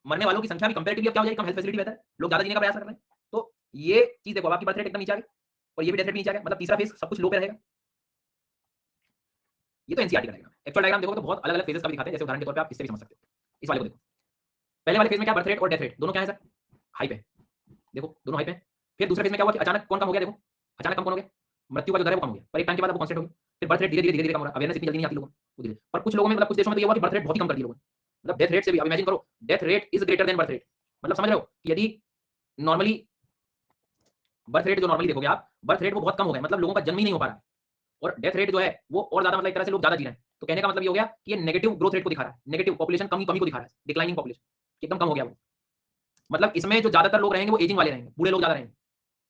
मरने वालों की संख्या भी कंपैरेटिवली अब क्या हो जाएगी? कम, हेल्थ फैसिलिटी बेहतर है, लोग ज्यादा जीने का प्रयास कर रहे हैं। तो ये चीज देखो, आपकी बर्थ रेट एकदम नीचे आ गई, और ये भी डेथ रेट भी नीचे आ गया, मतलब तीसरा फेज सब कुछ लो पे रहेगा। ये तो एनसीईआरटी का डायग्राम है। एक्चुअल डायग्राम देखोगे तो बहुत अलग अलग फेजेस का भी दिखाते हैं, जैसे उदाहरण के तौर पे आप इससे भी समझ सकते हो। इस वाले को देखो, पहले वाले फेज में क्या बर्थ रेट और डेथ रेट दोनों क्या है सर? हाई पे, देखो दोनों हाई पे। फिर दूसरे फेज में क्या हुआ कि अचानक कौन कम हो गया? देखो अचानक कम कौन हो गया? मृत्यु का जो दर है वो कम हो गया, पर एक टाइम के बाद वो कांस्टेंट हो गया। फिर बर्थ रेट धीरे धीरे कम हो रहा है, अवेयरनेस इतनी जल्दी नहीं आती लोगों को धीरे। पर कुछ लोगों में, मतलब कुछ देशों में तो ये हुआ कि बर्थ रेट बहुत ही कम कर दी लोगों ने, मतलब डेथ रेट से भी। अब इमेजिन करो death rate is greater than birth rate, मतलब समझ रहे हो कि यदि नॉर्मली बर्थ रेट जो नॉर्मली देखोगे आप, बर्थ रेट वो बहुत कम हो गए, मतलब लोगों का जन्म ही नहीं हो पा रहा है, और डेथ रेट जो है वो और ज्यादा, मतलब एक तरह से लोग ज्यादा जी रहे हैं। तो कहने का मतलब ये हो गया कि ये नेगेटिव ग्रोथ रेट को दिखा रहा है, नेगेटिव पॉपुलेशन कमी कमी को दिखा रहा है, डिक्लाइनिंग पॉपुलेशन एकदम कम हो गया वो। मतलब इसमें जो ज्यादातर लोग रहेंगे वो एजिंग वाले रहेंगे, बूढ़े लोग ज्यादा रहेंगे।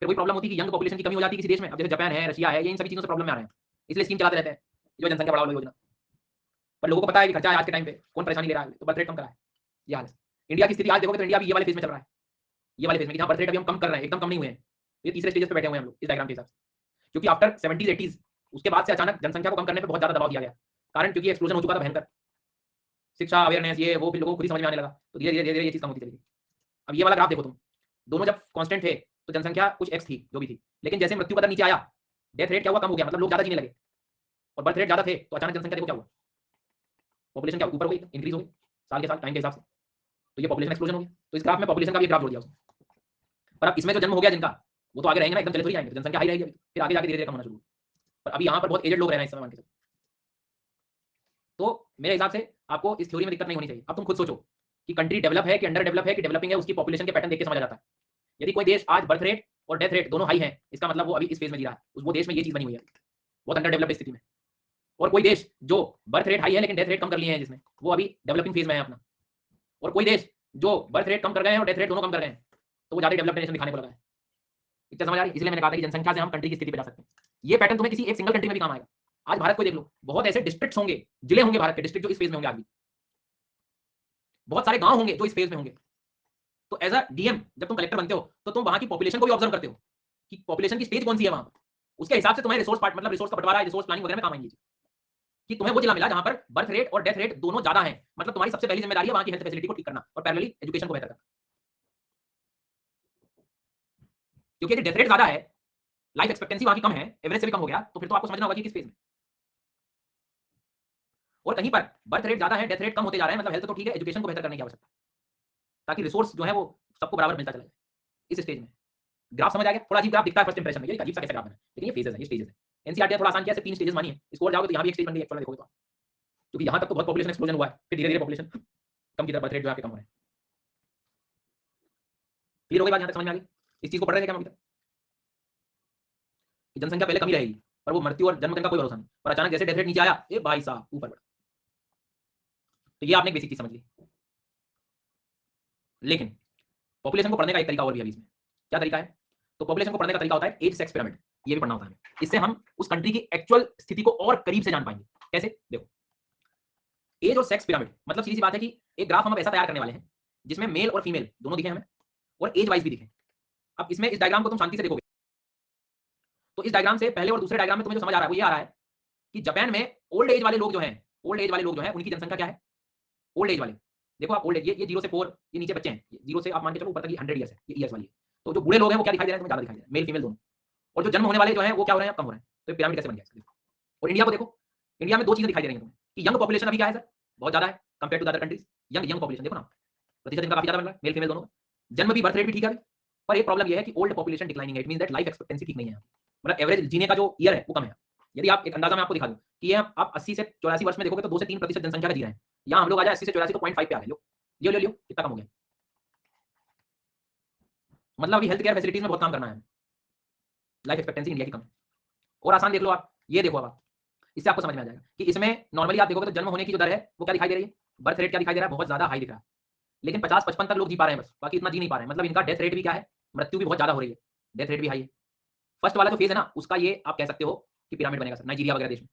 फिर वही प्रॉब्लम होती है कि यंग पॉपुलेशन की कमी हो जाती है किसी देश में, अब जैसे जापान है, रशिया है, ये इन सभी चीजों से प्रॉब्लम में आ रहे हैं, इसलिए स्कीम चलाते रहते हैं जो जनसंख्या बढ़ाओ योजना। पर लोगों को पता है कि खर्चा है आज के टाइम पे, कौन परेशानी ले रहा है, तो बर्थ रेट कम करा है। ये हाल है। इंडिया की स्थिति आज देखोगे तो इंडिया भी ये वाले फेज में चल रहा है, ये वाले फेज में, जहां बर्थ रेट अभी हम कम कर रहे हैं, एकदम कम नहीं हुए हैं। ये तीसरे स्टेजेस पे बैठे हुए हैं हम लोग इस डायग्राम के हिसाब से, क्योंकि आफ्टर 70s 80s उसके बाद से अचानक जनसंख्या को कम करने पे बहुत ज्यादा दबाव दिया गया, कारण क्योंकि एक्सप्लोजन हो चुका था भयंकर, शिक्षा अवेयरनेस ये वो, फिर लोगों को खुद ही समझ में आने लगा, तो धीरे धीरे ये चीज कम होती चली गई। अब ये वाला ग्राफ देखो तुम, दोनों जब कांस्टेंट थे तो जनसंख्या कुछ एक्स थी जो भी थी, लेकिन जैसे मृत्यु का दर नीचे आया, डेथ रेट क्या हुआ? कम हो गया, मतलब लोग ज्यादा जीने लगे, और बर्थ रेट ज्यादा थे, तो अचानक जनसंख्या देखो क्या हुआ? पॉपुलेशन क्या ऊपर हो गई, इंक्रीज हो गई साल के साल टाइम के हिसाब से, तो ये पॉपुलेशन एक्सप्लोजन हो गया। तो इस ग्राफ में पॉपुलेशन का भी ग्राफ जोड़ दिया उसने। पर अब इसमें जो जन्म हो गया जिनका, वो तो आगे रहेंगे ना, एकदम चले थोड़ी जाएंगे, तो जनसंख्या हाई रहेगी अभी, फिर आगे जाके धीरे धीरे कम होना शुरू। पर अभी यहाँ पर बहुत एजेड लोग रह रहे हैं इस समय मान के चलो। तो मेरे हिसाब से आपको इस थ्योरी में दिक्कत नहीं होनी चाहिए। अब तुम खुद सोचो कि कंट्री डेवलप है कि अंडर डेवलप है कि डेवलपिंग है, उसकी पॉपुलेशन के पैटर्न देख के समझ आ जाता है। यदि कोई देश आज बर्थ रेट और डेथ रेट दोनों हाई है, इसका मतलब वो अभी इस फेज में जी रहा है, वो देश में ये चीज बनी हुई है, बहुत अंडर डेवलप्ड स्थिति में। और कोई देश जो बर्थ रेट हाई है लेकिन डेथ रेट कम कर लिए हैं जिसमें, वो अभी डेवलपिंग फेज में है अपना। और कोई देश जो बर्थ रेट कम कर गए हैं और डेथ रेट दोनों कम कर गए हैं, तो वो ज्यादा डेवलप्ड नेशन दिखाने को लगा है। इतना समझ आ रही है? इसलिए मैंने कहा था कि जनसंख्या से हम कंट्री की स्थिति पे जा सकते हैं। ये पैटर्न तुम्हें किसी एक सिंगल कंट्री में भी काम आएगा। आज भारत को देख लो, बहुत ऐसे डिस्ट्रिक्ट्स होंगे, जिले होंगे भारत के, डिस्ट्रिक्ट जो इस फेज में होंगे आज भी, बहुत सारे गांव होंगे जो इस फेज में होंगे। तो एज अ डीएम जब तुम कलेक्टर बनते हो, तो तुम वहां की पॉपुलेशन को भी ऑब्जर्व करते हो कि पॉपुलेशन की स्टेज कौन सी है वहां पर, उसके हिसाब से तुम्हारे रिसोर्स पार्ट, मतलब रिसोर्स का बंटवारा, रिसोर्स प्लानिंग वगैरह में काम आएंगी, कि तुम्हें वो जिला मिला जहां पर बर्थ रेट और डेथ रेट दोनों ज्यादा है, मतलब तुम्हारी सबसे पहली जिम्मेदारी है वहां की हेल्थ फैसिलिटी को ठीक करना और पैरेलली एजुकेशन को बेहतर करना। क्योंकि यदि डेथ रेट ज्यादा है, लाइफ एक्सपेक्टेंसी वहां की कम है, एवरेज से भी कम हो गया, तो फिर तो आपको समझना होगा कि किस फेज में। और कहीं पर बर्थ रेट ज्यादा है, डेथ रेट कम होते जा रहे हैं, मतलब हेल्थ तो ठीक है, एजुकेशन को बेहतर करने की आवश्यकता, ताकि रिसोर्स जो है वो सबको बराबर मिलता चला जाए इस स्टेज में। ग्राफ समझ आ गया? थोड़ा अजीब ग्राफ दिखता है फर्स्ट इंप्रेशन में, ये अजीब सा कैसा ग्राफ है, लेकिन ये फेजेस है, ये स्टेजेस है। एनसीईआरटी ने थोड़ा आसान किया, सिर्फ 3 स्टेजेस मानी है, इसको और जाओगे तो यहाँ भी एक स्टेज बन गई एक्चुअली देखोगे तो, क्योंकि यहाँ तक तो बहुत पॉपुलेशन एक्सप्लोजन हुआ है, फिर धीरे धीरे पॉपुलेशन कम की तरफ, बर्थ रेट जो है कम हो रहे हैं। क्लियर हो गई बात? यहाँ तक समझ में आ गई? इस चीज को पढ़ रहे थे क्या हम अभी तक, कि जनसंख्या पहले कम ही रहेगी, पर वो मृत्यु और जन्म का कोई भरोसा नहीं, पर अचानक जैसे डेथ रेट नीचे आया, ए भाई साहब ऊपर बढ़ा। तो ये आपने बेसिक चीज समझ ली। लेकिन पॉपुलेशन को पढ़ने का एक तरीका और भी है इसमें। क्या तरीका है? तो पॉपुलेशन को पढ़ने का तरीका होता है एज सेक्स पिरामिड, ये भी पढ़ना होता है हमें। इससे हम उस कंट्री की एक्चुअल स्थिति को और करीब से जान पाएंगे। कैसे? देखो, एज और सेक्स पिरामिड मतलब सीधी सी बात है कि एक ग्राफ हम अब ऐसा तैयार करने वाले हैं जिसमें मेल और फीमेल दोनों दिखे हमें, और एज वाइज भी दिखे। अब इसमें इस डायग्राम को तुम शांति से देखोगे तो इस डायग्राम से पहले और दूसरे डायग्राम में तुम्हें जो समझ आ रहा है वो ये आ रहा है कि जापान में ओल्ड एज वाले लोग जो हैं, ओल्ड एज वाले लोग जो हैं, उनकी जनसंख्या क्या है? ओल्ड एज वाले देखो आप ओल्ड एज, ये 0 से 4 ये नीचे बच्चे हैं, 0 से आप मान के चलो ऊपर तक ये 100 ईयर्स है, ये ईयर्स वाली है। तो जो बूढ़े लोग हैं वो क्या दिखाई दे रहे हैं, तुम्हें ज़्यादा दिखाई दे रहे हैं, मेल फीमेल दोनों। और जो जन्म होने वाले जो हैं वो क्या हो रहे हैं, कम हो रहे हैं। तो ये पिरामिड कैसे बन गया इसका देखो। और इंडिया को देखो, इंडिया में 2 चीज़ें दिखाई दे रही हैं तुम्हें कि यंग पॉपुलेशन अभी क्या है सर, बहुत ज़्यादा है compare to other countries. Young population देखो ना, प्रतिशत इनका काफ़ी ज़्यादा मिल रहा है, मेल फीमेल दोनों का। जन्म भी, बर्थ रेट भी ठीक है अभी, पर एक प्रॉब्लम ये है कि ओल्ड पॉपुलेशन डिक्लाइनिंग है, it means that life expectancy ठीक नहीं है। मतलब एवरेज जीने का जो ईयर है वो कम है। यदि आप एक अंदाजा मैं आपको दिखा दूं कि ये आप 80 से 84 वर्ष में देखोगे तो 2 से 3% जनसंख्या का जी रहे हैं। यहाँ हम लोग आ जाए 80 से 84 तो 0.5 पे आ गए। लियो कितना कम हो गया। मतलब अभी हेल्थ केयर फैसिलिटीज में बहुत काम करना है। लाइफ एक्सपेक्टेंसी इंडिया की कम है। और आसान देख लो आप, ये देखो अब इससे आपको समझ में आ जाएगा कि इसमें नॉर्मली आप देखोगे तो जन्म होने की जो दर है वो क्या दिखाई दे रही है, बर्थ रेट क्या दिखाई दे रहा है, बहुत ज्यादा हाई दिख रहा है। लेकिन 50-55 तक लोग जी पा रहे हैं बस, बाकी इतना जी नहीं पा रहे हैं। मतलब इनका डेथ रेट भी क्या है, मृत्यु भी बहुत ज्यादा हो रही है, डेथ रेट भी हाई है। फर्स्ट वाला जो फेज है ना उसका ये आप कह सकते हो कि पिरामिड बनेगा सर, नाइजीरिया वगैरह देश में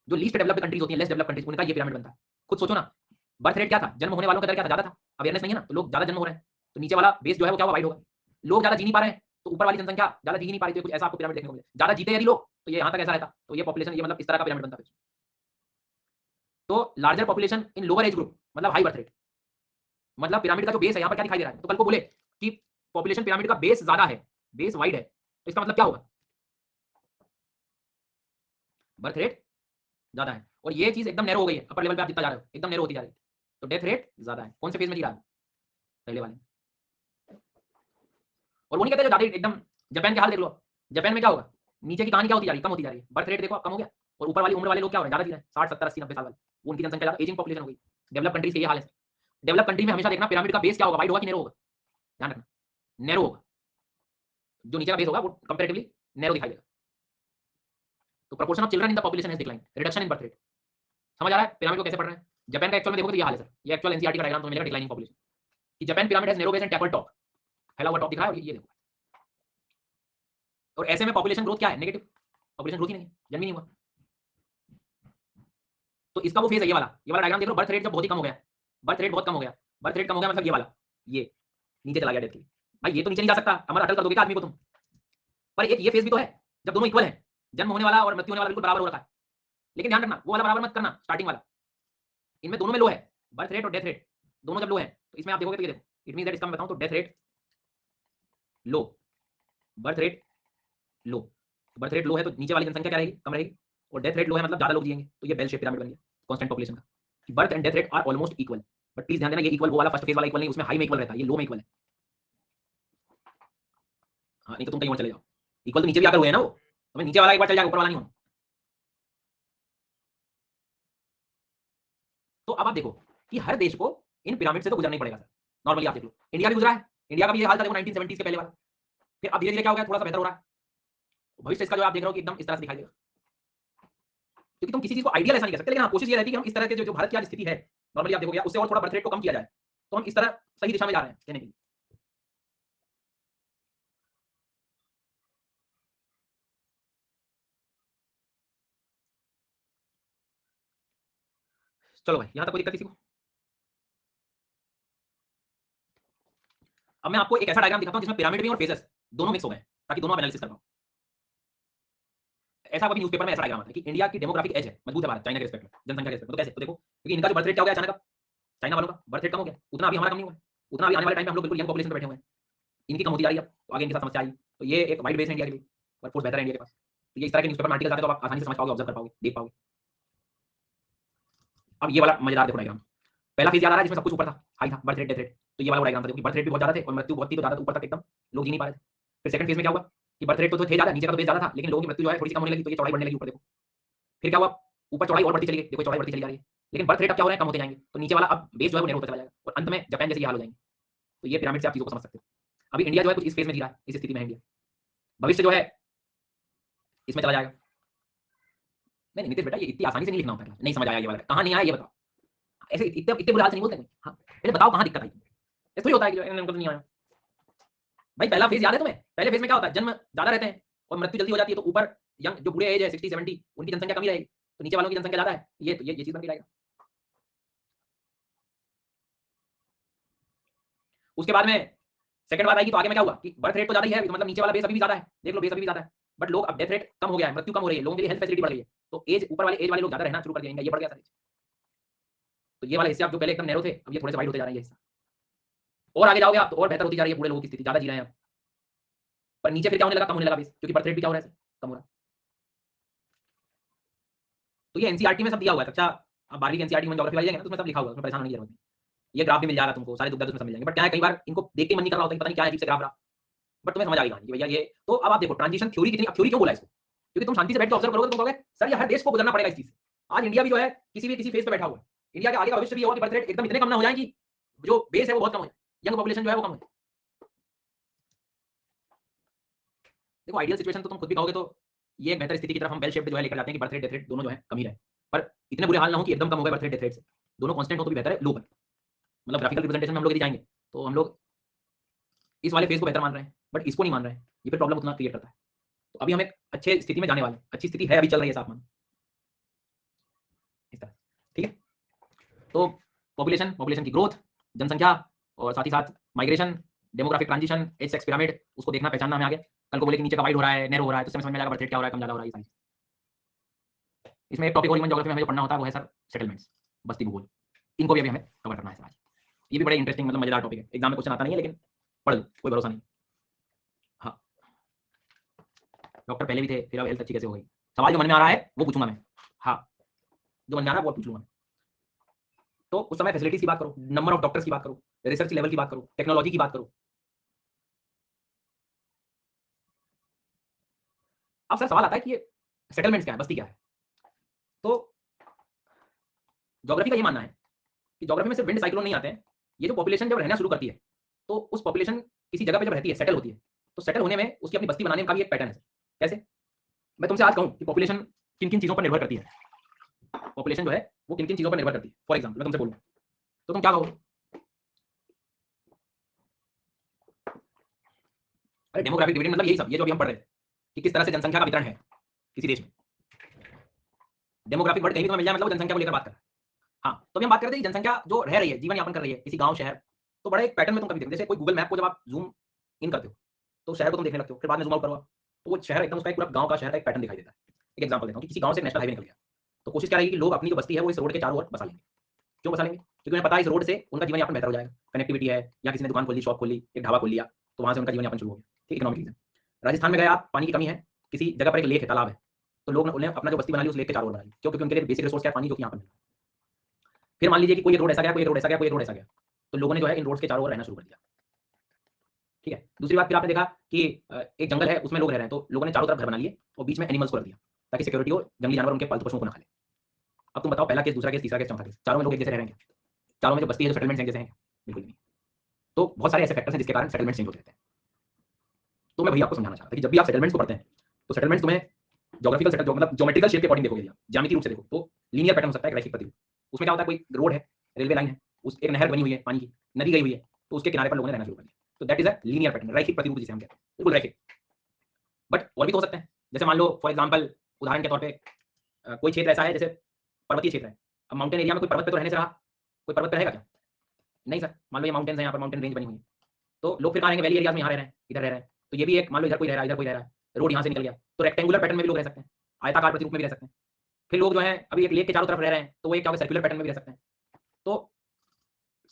जो लीस्ट डेवलप्ड कंट्रीज होती हैं, लेस डेवलप्ड कंट्रीज, उनका ये पिरामिड बनता है। खुद सोचो ना, बर्थ रेट क्या था, जन्म होने वालों का दर क्या था, ज्यादा था, अवेयरनेस नहीं है ना, तो लोग ज्यादा जन्म हो रहे हैं, तो नीचे वाला बेस जो है वो क्या होगा, वाइड होगा। लोग ज्यादा जी नहीं पा रहे हैं तो ऊपर वाली जनसंख्या ज्यादा जी नहीं पा रही, तो कुछ ऐसा आपको पिरामिड देखने को मिले। ज्यादा जीते यदि लोग तो ये यहाँ तक ऐसा रहता, तो ये पॉपुलेशन ये मतलब इस तरह का पिरामिड बनता है। तो larger population in lower age group मतलब हाई बर्थ रेट, मतलब पिरामिड का जो बेस है यहाँ पर क्या दिखाई दे रहा है। तो कल को बोले कि पॉपुलेशन पिरामिड का बेस ज्यादा है, बेस वाइड है, तो इसका मतलब क्या होगा, बर्थ रेट ज्यादा है। और ये चीज एकदम नैरो हो गई है, अपर लेवल पे आप जितना जा रहे हो एकदम नैरो होती जा रही है, तो डेथ रेट ज्यादा है। कौन से फेज में जी रहा है, पहले वाले। और वो नहीं कहते जो ज्यादा एकदम, जापान के हाल देख लो, जापान में क्या होगा, नीचे की कहानी क्या होती जा रही है, कम होती जा रही है, बर्थ रेट देखो कम हो गया, और ऊपर वाली उम्र वाले लोग क्या हो रहे हैं, ज्यादा जी रहे हैं, 60 70 80 90 साल वाले, वो उनकी जनसंख्या ज्यादा, एजिंग पॉपुलेशन हो गई। डेवलप कंट्रीज के ये हाल है। डेवलप कंट्री में हमेशा देखना पिरामिड का बेस क्या होगा, वाइड होगा कि नैरो होगा, ध्यान रखना, नैरो होगा। जो नीचे का बेस होगा वो कंपैरेटिवली नैरो दिखाई देगा। तो proportion of children in the population has decline, reduction in birth rate. समझ आ रहा है पिरामिड को कैसे पढ़ रहे हैं। जापान का एक्चुअल में देखोगे तो ये हाल है सर, ये एक्चुअल एनसीईआरटी का डायग्राम तो मिलेगा डिक्लाइनिंग पॉपुलेशन कि Japan pyramid has narrow base and tapered top, फैला हुआ टॉप दिख रहा है, और ये देखो। और ऐसे में पॉपुलेशन ग्रोथ क्या है, नेगेटिव, पॉपुलेशन ग्रोथ ही नहीं है, जन्म ही नहीं हुआ। तो इसका वो फेज है, ये वाला डायग्राम देख लो, बर्थ रेट जब बहुत ही कम हो गया, बर्थ रेट बहुत कम हो गया, बर्थ रेट कम हो गया मतलब ये वाला, ये नीचे चला गया डेथ के लिए। भाई ये तो नीचे नहीं जा सकता, हमारा अटल कर दोगे क्या आदमी को तुम। पर एक ये फेज भी तो है जब दोनों इक्वल है, जन्म होने वाला और मृत्यु होने वाला बिल्कुल बराबर हो रखा है। लेकिन ध्यान रखना वो वाला बराबर मत करना, स्टार्टिंग वाला, इनमें दोनों में लो है, बर्थ रेट और डेथ रेट दोनों जब लो है, तो इसमें आप देखोगे तो ये देखो, इट मीन दैट इसका मैं बताऊं तो डेथ रेट लो, बर्थ रेट लो। बर्थ रेट लो है तो नीचे वाली जनसंख्या क्या रहेगी, कम रहेगी, और डेथ रेट लो है मतलब ज्यादा लोग जिएंगे, तो ये बेल शेप पिरामिड बन गया कांस्टेंट पॉपुलेशन का। Birth and death rate are almost equal, but please ध्यान देना ये इक्वल वो वाला फर्स्ट फेज वाला इक्वल नहीं, उसमें हाई में इक्वल रहता है, ये लो में इक्वल है। हाँ नहीं तो तुम कहीं और चले जाओ, इक्वल तो नीचे भी आकर हुए हैं ना वो, तो मैं नीचे वाला एक बार चल जाएगा, ऊपर वाला नहीं होना। तो अब आप देखो कि हर देश को इन पिरामिड से तो गुजरना ही पड़ेगा सर। नॉर्मली आप देख लो इंडिया भी गुजरा है, इंडिया का भी ये हाल था देखो 1970 के पहले वाला। फिर अब धीरे धीरे क्या हो गया, थोड़ा सा बेहतर हो रहा है। भविष्य इसका जो आप देख रहे हो कि एकदम इस तरह से दिखाई देगा, क्योंकि तुम किसी चीज को आइडियल ऐसा नहीं कर सकते, लेकिन हाँ कोशिश ये रहती है कि हम इस तरह के जो भारत की आज स्थिति है, नॉर्मली आप देखोगे उससे और थोड़ा बर्थ रेट को कम किया जाए, तो हम इस तरह सही दिशा में जा रहे हैं कहने के लिए। चलो भाई यहाँ तक कोई दिक्कत किसी को। अब मैं आपको एक ऐसा डायग्राम दिखाता हूँ जिसमें पिरामिड भी और फेजेस दोनों मिक्स हो गए, ताकि दोनों आप एनालिसिस कर पाओ। ऐसा कभी न्यूज़पेपर में ऐसा डायग्राम आता है कि इंडिया की डेमोग्राफिक एज है, मजबूत है भारत चाइना के रिस्पेक्ट में, जनसंख्या के रिस्पेक्ट में। तो कैसे, तो देखो क्योंकि इनका जो बर्थ रेट क्या हो गया अचानक, चाइना वालों का बर्थ रेट कम हो गया, उतना अभी हमारा कम नहीं हुआ है, उतना अभी आने वाले टाइम में हम लोग बिल्कुल यंग पॉपुलेशन में बैठे हुए हैं, इनकी कम होती जा रही है, तो आगे इनके साथ समस्या आई। तो ये एक वाइड बेस है इंडिया के लिए, वर्कफोर्स बेहतर है इंडिया के पास, तो ये इस तरह के न्यूज़पेपर में आर्टिकल आते हैं तो आप आसानी से समझ पाओगे, ऑब्जर्व कर पाओगे, देख पाओगे। अब ये वाला मजेदार देखो डायग्राम, पहला फेज याद आ रहा है जिसमें सब कुछ ऊपर था, हाई था बर्थ रेट डेथ रेट, तो ये वाला डायग्राम था देखो, बर्थ रेट भी बहुत ज्यादा थे और मृत्यु बहुत थी, तो ज्यादा ऊपर तक एकदम लोग जी नहीं पा रहे थे। फिर सेकंड फेज में क्या हुआ कि बर्थ रेट तो थे ज्यादा, नीचे का तो बेस ज्यादा था, लेकिन लोगों की मृत्यु जो है थोड़ी सी कम होने लगी, तो ये चौड़ाई बढ़ने लगी ऊपर देखो। फिर क्या हुआ, ऊपर चौड़ाई और बढ़ती चली गई, देखो चौड़ाई बढ़ती चली जा रही है, लेकिन बर्थ रेट अब क्या हो रहा है, कम होते जाएंगे, तो नीचे वाला अब बेस जो है वो नैरो होता चला जाएगा, और अंत में जापान जैसे ये हाल हो जाएंगे। तो ये पिरामिड से आप चीजों को समझ सकते हो। अभी इंडिया जो है कुछ इस फेज में जी रहा है, इस स्थिति में है इंडिया, भविष्य जो है इसमें चला जाएगा। नहीं नितिश बेटा ये इतनी आसानी से नहीं लिखना होता है, नहीं समझ आया ये वाला कहाँ नहीं आया ये बताओ, ऐसे इतने इतने बुरे हाल से नहीं बोलते कोई। हाँ पहले बताओ कहाँ दिक्कत आई, ऐसा ही होता है कि इनको नहीं आया। भाई पहला फेज याद है तुम्हें, पहले फेज में क्या होता है, जन्म ज्यादा रहते हैं और मृत्यु जल्दी हो जाती है, तो ऊपर यंग जो बूढ़े एज है 60 70 उनकी जनसंख्या कमी रहेगी, तो नीचे वालों की जनसंख्या ज्यादा है, ये चीज बन के जाएगा। उसके बाद में सेकंड बात आएगी, तो आगे में क्या हुआ कि बर्थ रेट तो ज्यादा ही है, तो मतलब नीचे वाला बेस अभी भी ज्यादा है, देख लो बेस अभी भी ज्यादा है, बट लोग अब डेथ रेट कम हो गया है, मृत्यु कम हो रही है, लोगों के लिए हेल्थ फैसिलिटी बढ़ गई है, तो एज ऊपर वाले एज वाले लोग ज्यादा रहना शुरू कर दिया, ये बढ़ गया सर। तो ये वाले हिस्से आप जो पहले एकदम नैरो थे, अब ये थोड़े से वाइड होते जा रहे हैं ये हिस्सा। और आगे जाओगे आप तो और बेहतर होती जा रही है, पूरे लोगों की स्थिति ज़्यादा जी रहे हैं आप। पर नीचे फिर क्या होने लगा, कम होने लगा बेस, क्योंकि बर्थ रेट भी क्या हो रहा है, कम हो रहा है। तो ये एनसीईआरटी में सब दिया हुआ है, कक्षा आप 12वीं की एनसीईआरटी में ज्योग्राफी वाली जाएंगे ना, तो उसमें सब लिखा हुआ है, उसमें परेशान होने की जरूरत नहीं। ये ग्राफ भी मिल जाएगा तुमको, सारे दुख दर्द उसमें सब मिल जाएंगे। बट क्या है, कई बार इनको देख के मन नहीं कर रहा होता कि पता नहीं क्या अजीब से ग्राफ रहा, बट तुम्हें समझ आ गई कहानी कि भैया ये। तो अब आप देखो ट्रांजिशन थ्योरी कितनी, अब थ्योरी क्यों बोला इसको, क्योंकि तुम शांति से बैठ के ऑब्जर्व करोगे तो तुम कहोगे सर ये हर देश को गुजरना पड़ेगा इस चीज से। आज इंडिया भी जो है किसी फेज पे बैठा हुआ है, इंडिया के आगे का भविष्य भी होगा कि बर्थ रेट एकदम इतने कम ना हो जाए कि जो बेस है वो बहुत कम हो जाए, यंग पॉपुलेशन जो है वो कम हो। देखो आइडियल सिचुएशन तो तुम खुद भी कहोगे तो ये एक बेहतर स्थिति की तरफ हम वेल शेप्ड जो है लेकर जाते हैं कि बर्थ रेट डेथ रेट दोनों जो है कम ही रहे, पर इतने बुरे हाल ना हो कि एकदम कम हो गए बर्थ रेट डेथ रेट से, दोनों कांस्टेंट हो तो भी बेहतर है लो पर। मतलब ग्राफिकल रिप्रेजेंटेशन में हम लोग यदि जाएंगे तो हम लोग इस वाले फेज को बेहतर मान रहे हैं, बट इसको नहीं मान रहे हैं, ये फिर प्रॉब्लम उतना क्रिएट करता है। तो अभी हम एक अच्छे स्थिति में जाने वाले हैं, अच्छी स्थिति है अभी चल रही है साफ मान इस तरह, ठीक है। तो पॉपुलेशन की ग्रोथ, जनसंख्या और साथ ही साथ migration, demographic transition, age sex pyramid, उसको देखना पहचानना हमें आगे। कल को बोले कि नीचे का वाइड हो रहा है, नैरो हो रहा है, तो समझ में आएगा बर्थ रेट क्या हो रहा है, कम ज्यादा हो रहा है, ये सारी। इसमें एक टॉपिक और ह्यूमन ज्योग्राफी में हमें जो पढ़ना होता है वो है सर सेटलमेंट्स, बस्ती भूगोल। इनको भी अभी हमें कवर करना है सर आज। ये भी बड़े इंटरेस्टिंग मतलब मजेदार टॉपिक है, एग्जाम में क्वेश्चन आता नहीं है लेकिन पढ़ लो, कोई भरोसा नहीं। हाँ, डॉक्टर पहले भी थे, फिर अब हेल्थ अच्छी कैसे हो गई। सवाल जो मन में आ रहा है वो पूछूंगा मैं। हाँ, जो मन में आ रहा है वो पूछ लूंगा मैं। तो उस समय फैसिलिटीज की बात करो, नंबर ऑफ डॉक्टर्स की बात करो, रिसर्च लेवल की बात करो, टेक्नोलॉजी की बात करो। अब सर सवाल आता है कि ये सेटलमेंट्स क्या है, बस्ती क्या है। तो ज्योग्राफी का ये मानना है कि ज्योग्राफी में सिर्फ विंड साइक्लोन नहीं आते हैं, ये जो पॉपुलेशन जब रहना शुरू करती है तो उस पॉपुलेशन किसी जगह पे जब रहती है, सेटल होती है, तो सेटल होने में उसकी अपनी बस्ती बनाने का भी एक पैटर्न है। कैसे, मैं तुमसे आज कहूं कि पॉपुलेशन किन किन चीजों पर निर्भर करती है, पॉपुलेशन जो है वो किन किन चीजों पर निर्भर करती है, फॉर एग्जाम्पल मैं तुमसे बोलूं तो तुम क्या कहोगे। अरे डेमोग्राफिक डिविडेंड मतलब यही सब, ये जो अभी हम पढ़ रहे हैं कि किस तरह से जनसंख्या का वितरण है किसी देश में। डेमोग्राफिक वर्ड कहीं भी तुम्हें मिल जाए मतलब जनसंख्या को लेकर बात कर रहा है। हाँ, तो अभी हम बात करते हैं जनसंख्या जो रह रही है, जीवन यापन कर रही है किसी गांव शहर, तो बड़ा एक पैटर्न में तुम कभी देखते, जैसे कोई गूगल मैप को जब आप जूम इन करते हो तो शहर को तुम देखने लगते हो, फिर बाद में जूम आउट करो तो वो शहर एकदम उसका एक पूरा गांव का शहर का एक पैटर्न दिखाई देता है। एक एग्जांपल देता हूँ कि किसी गांव से नेशनल हाईवे निकल गया, तो कोशिश क्या रहेगी कि लोग अपनी जो बस्ती है वो इस रोड के चारों ओर बसा लेंगे। क्यों बसा लेंगे, क्योंकि उन्हें पता है इस रोड से उनका जीवन यापन बेहतर हो जाएगा, कनेक्टिविटी है, या किसी ने दुकान खोल ली, शॉप खोल ली, एक ढाबा खोल लिया, तो वहां से उनका जीवन यापन शुरू हो गया, ठीक, इकोनॉमिक रीजन। राजस्थान में गए आप, पानी की कमी है, किसी जगह पर एक लेक है, तालाब है, तो लोग उन्हें अपना जो बस्ती बना ली उस लेक के चारों ओर बना ली, क्यों, क्योंकि उनके लिए बेसिक रिसोर्स क्या है, पानी, जो कि यहाँ पर मिलता है। फिर मान लीजिए कि कोई एक रोड ऐसा गया, कोई एक रोड ऐसा गया, कोई एक रोड ऐसा गया, तो लोगों ने जो है इन रोड्स के चारों ओर रहना शुरू कर दिया, ठीक है। दूसरी बात, फिर आपने देखा कि एक जंगल है उसमें लोग रह रहे हैं, तो लोगों ने चारों तरफ घर बना लिए और बीच में एनिमल्स को रख दिया ताकि सिक्योरिटी हो, जंगली जानवर उनके पालतू पशुओं को ना खा ले। अब तुम बताओ, पहला केस, दूसरा केस, तीसरा केस, चौथा केस, चारों में लोग एक जैसे रह रहे हैं, चारों में जो बस्ती है, जो सेटलमेंट्स हैं, जैसे हैं, बिल्कुल नहीं। तो बहुत सारे ऐसे फैक्टर्स हैं जिसके कारण सेटलमेंट चेंज होते रहते हैं। तो मैं वही आपको समझाना चाहता था कि जब भी आप सेटलमेंट्स को पढ़ते हैं तो सेटलमेंट्स तुम्हें ज्योग्राफिकल सेटल जो मतलब ज्योमेट्रिकल शेप के अकॉर्डिंग देखोगे, आप ज्यामिति रूप से देखो तो लीनियर पैटर्न हो सकता है, रैखिक प्रतिरूप। उसमें क्या होता है, कोई रोड है, रेलवे लाइन है, उस एक नहर बनी हुई है, पानी की नदी गई हुई है, तो उसके किनारे पर लोगों ने रहना शुरू कर दिया, तो that is a linear pattern, रैखिक प्रतिरूप जिसे हम कहते हैं, बिल्कुल रैखिक। बट और भी तो हो सकते हैं, जैसे मान लो फॉर एग्जाम्पल, उदाहरण के तौर पर कोई क्षेत्र ऐसा है जैसे पर्वतीय क्षेत्र है, अब माउंटेन एरिया में कोई पर्वत पे तो रहने से रहा, कोई पर्वत पे रहेगा क्या, नहीं सर। मान लो ये माउंटेन्स हैं, यहाँ पर माउंटेन रेंज बनी हुई है, तो लोग फिर कहाँ रहेंगे, वैली एरियाज में यहाँ रह रहे हैं, इधर रह रहे हैं, तो ये भी एक, मान लो इधर कोई रह रहा है, इधर कोई रह रहा है, रोड यहाँ से निकल गया, तो रेक्टेंगुलर पैटर्न में भी लोग रह सकते हैं, आयताकार प्रतिरूप में भी रह सकते हैं। फिर लोग जो है अभी एक लेक के चारों तरफ रह रहे हैं, तो वो एक क्या होगा, सर्कुलर पैटर्न में भी रह सकते हैं। तो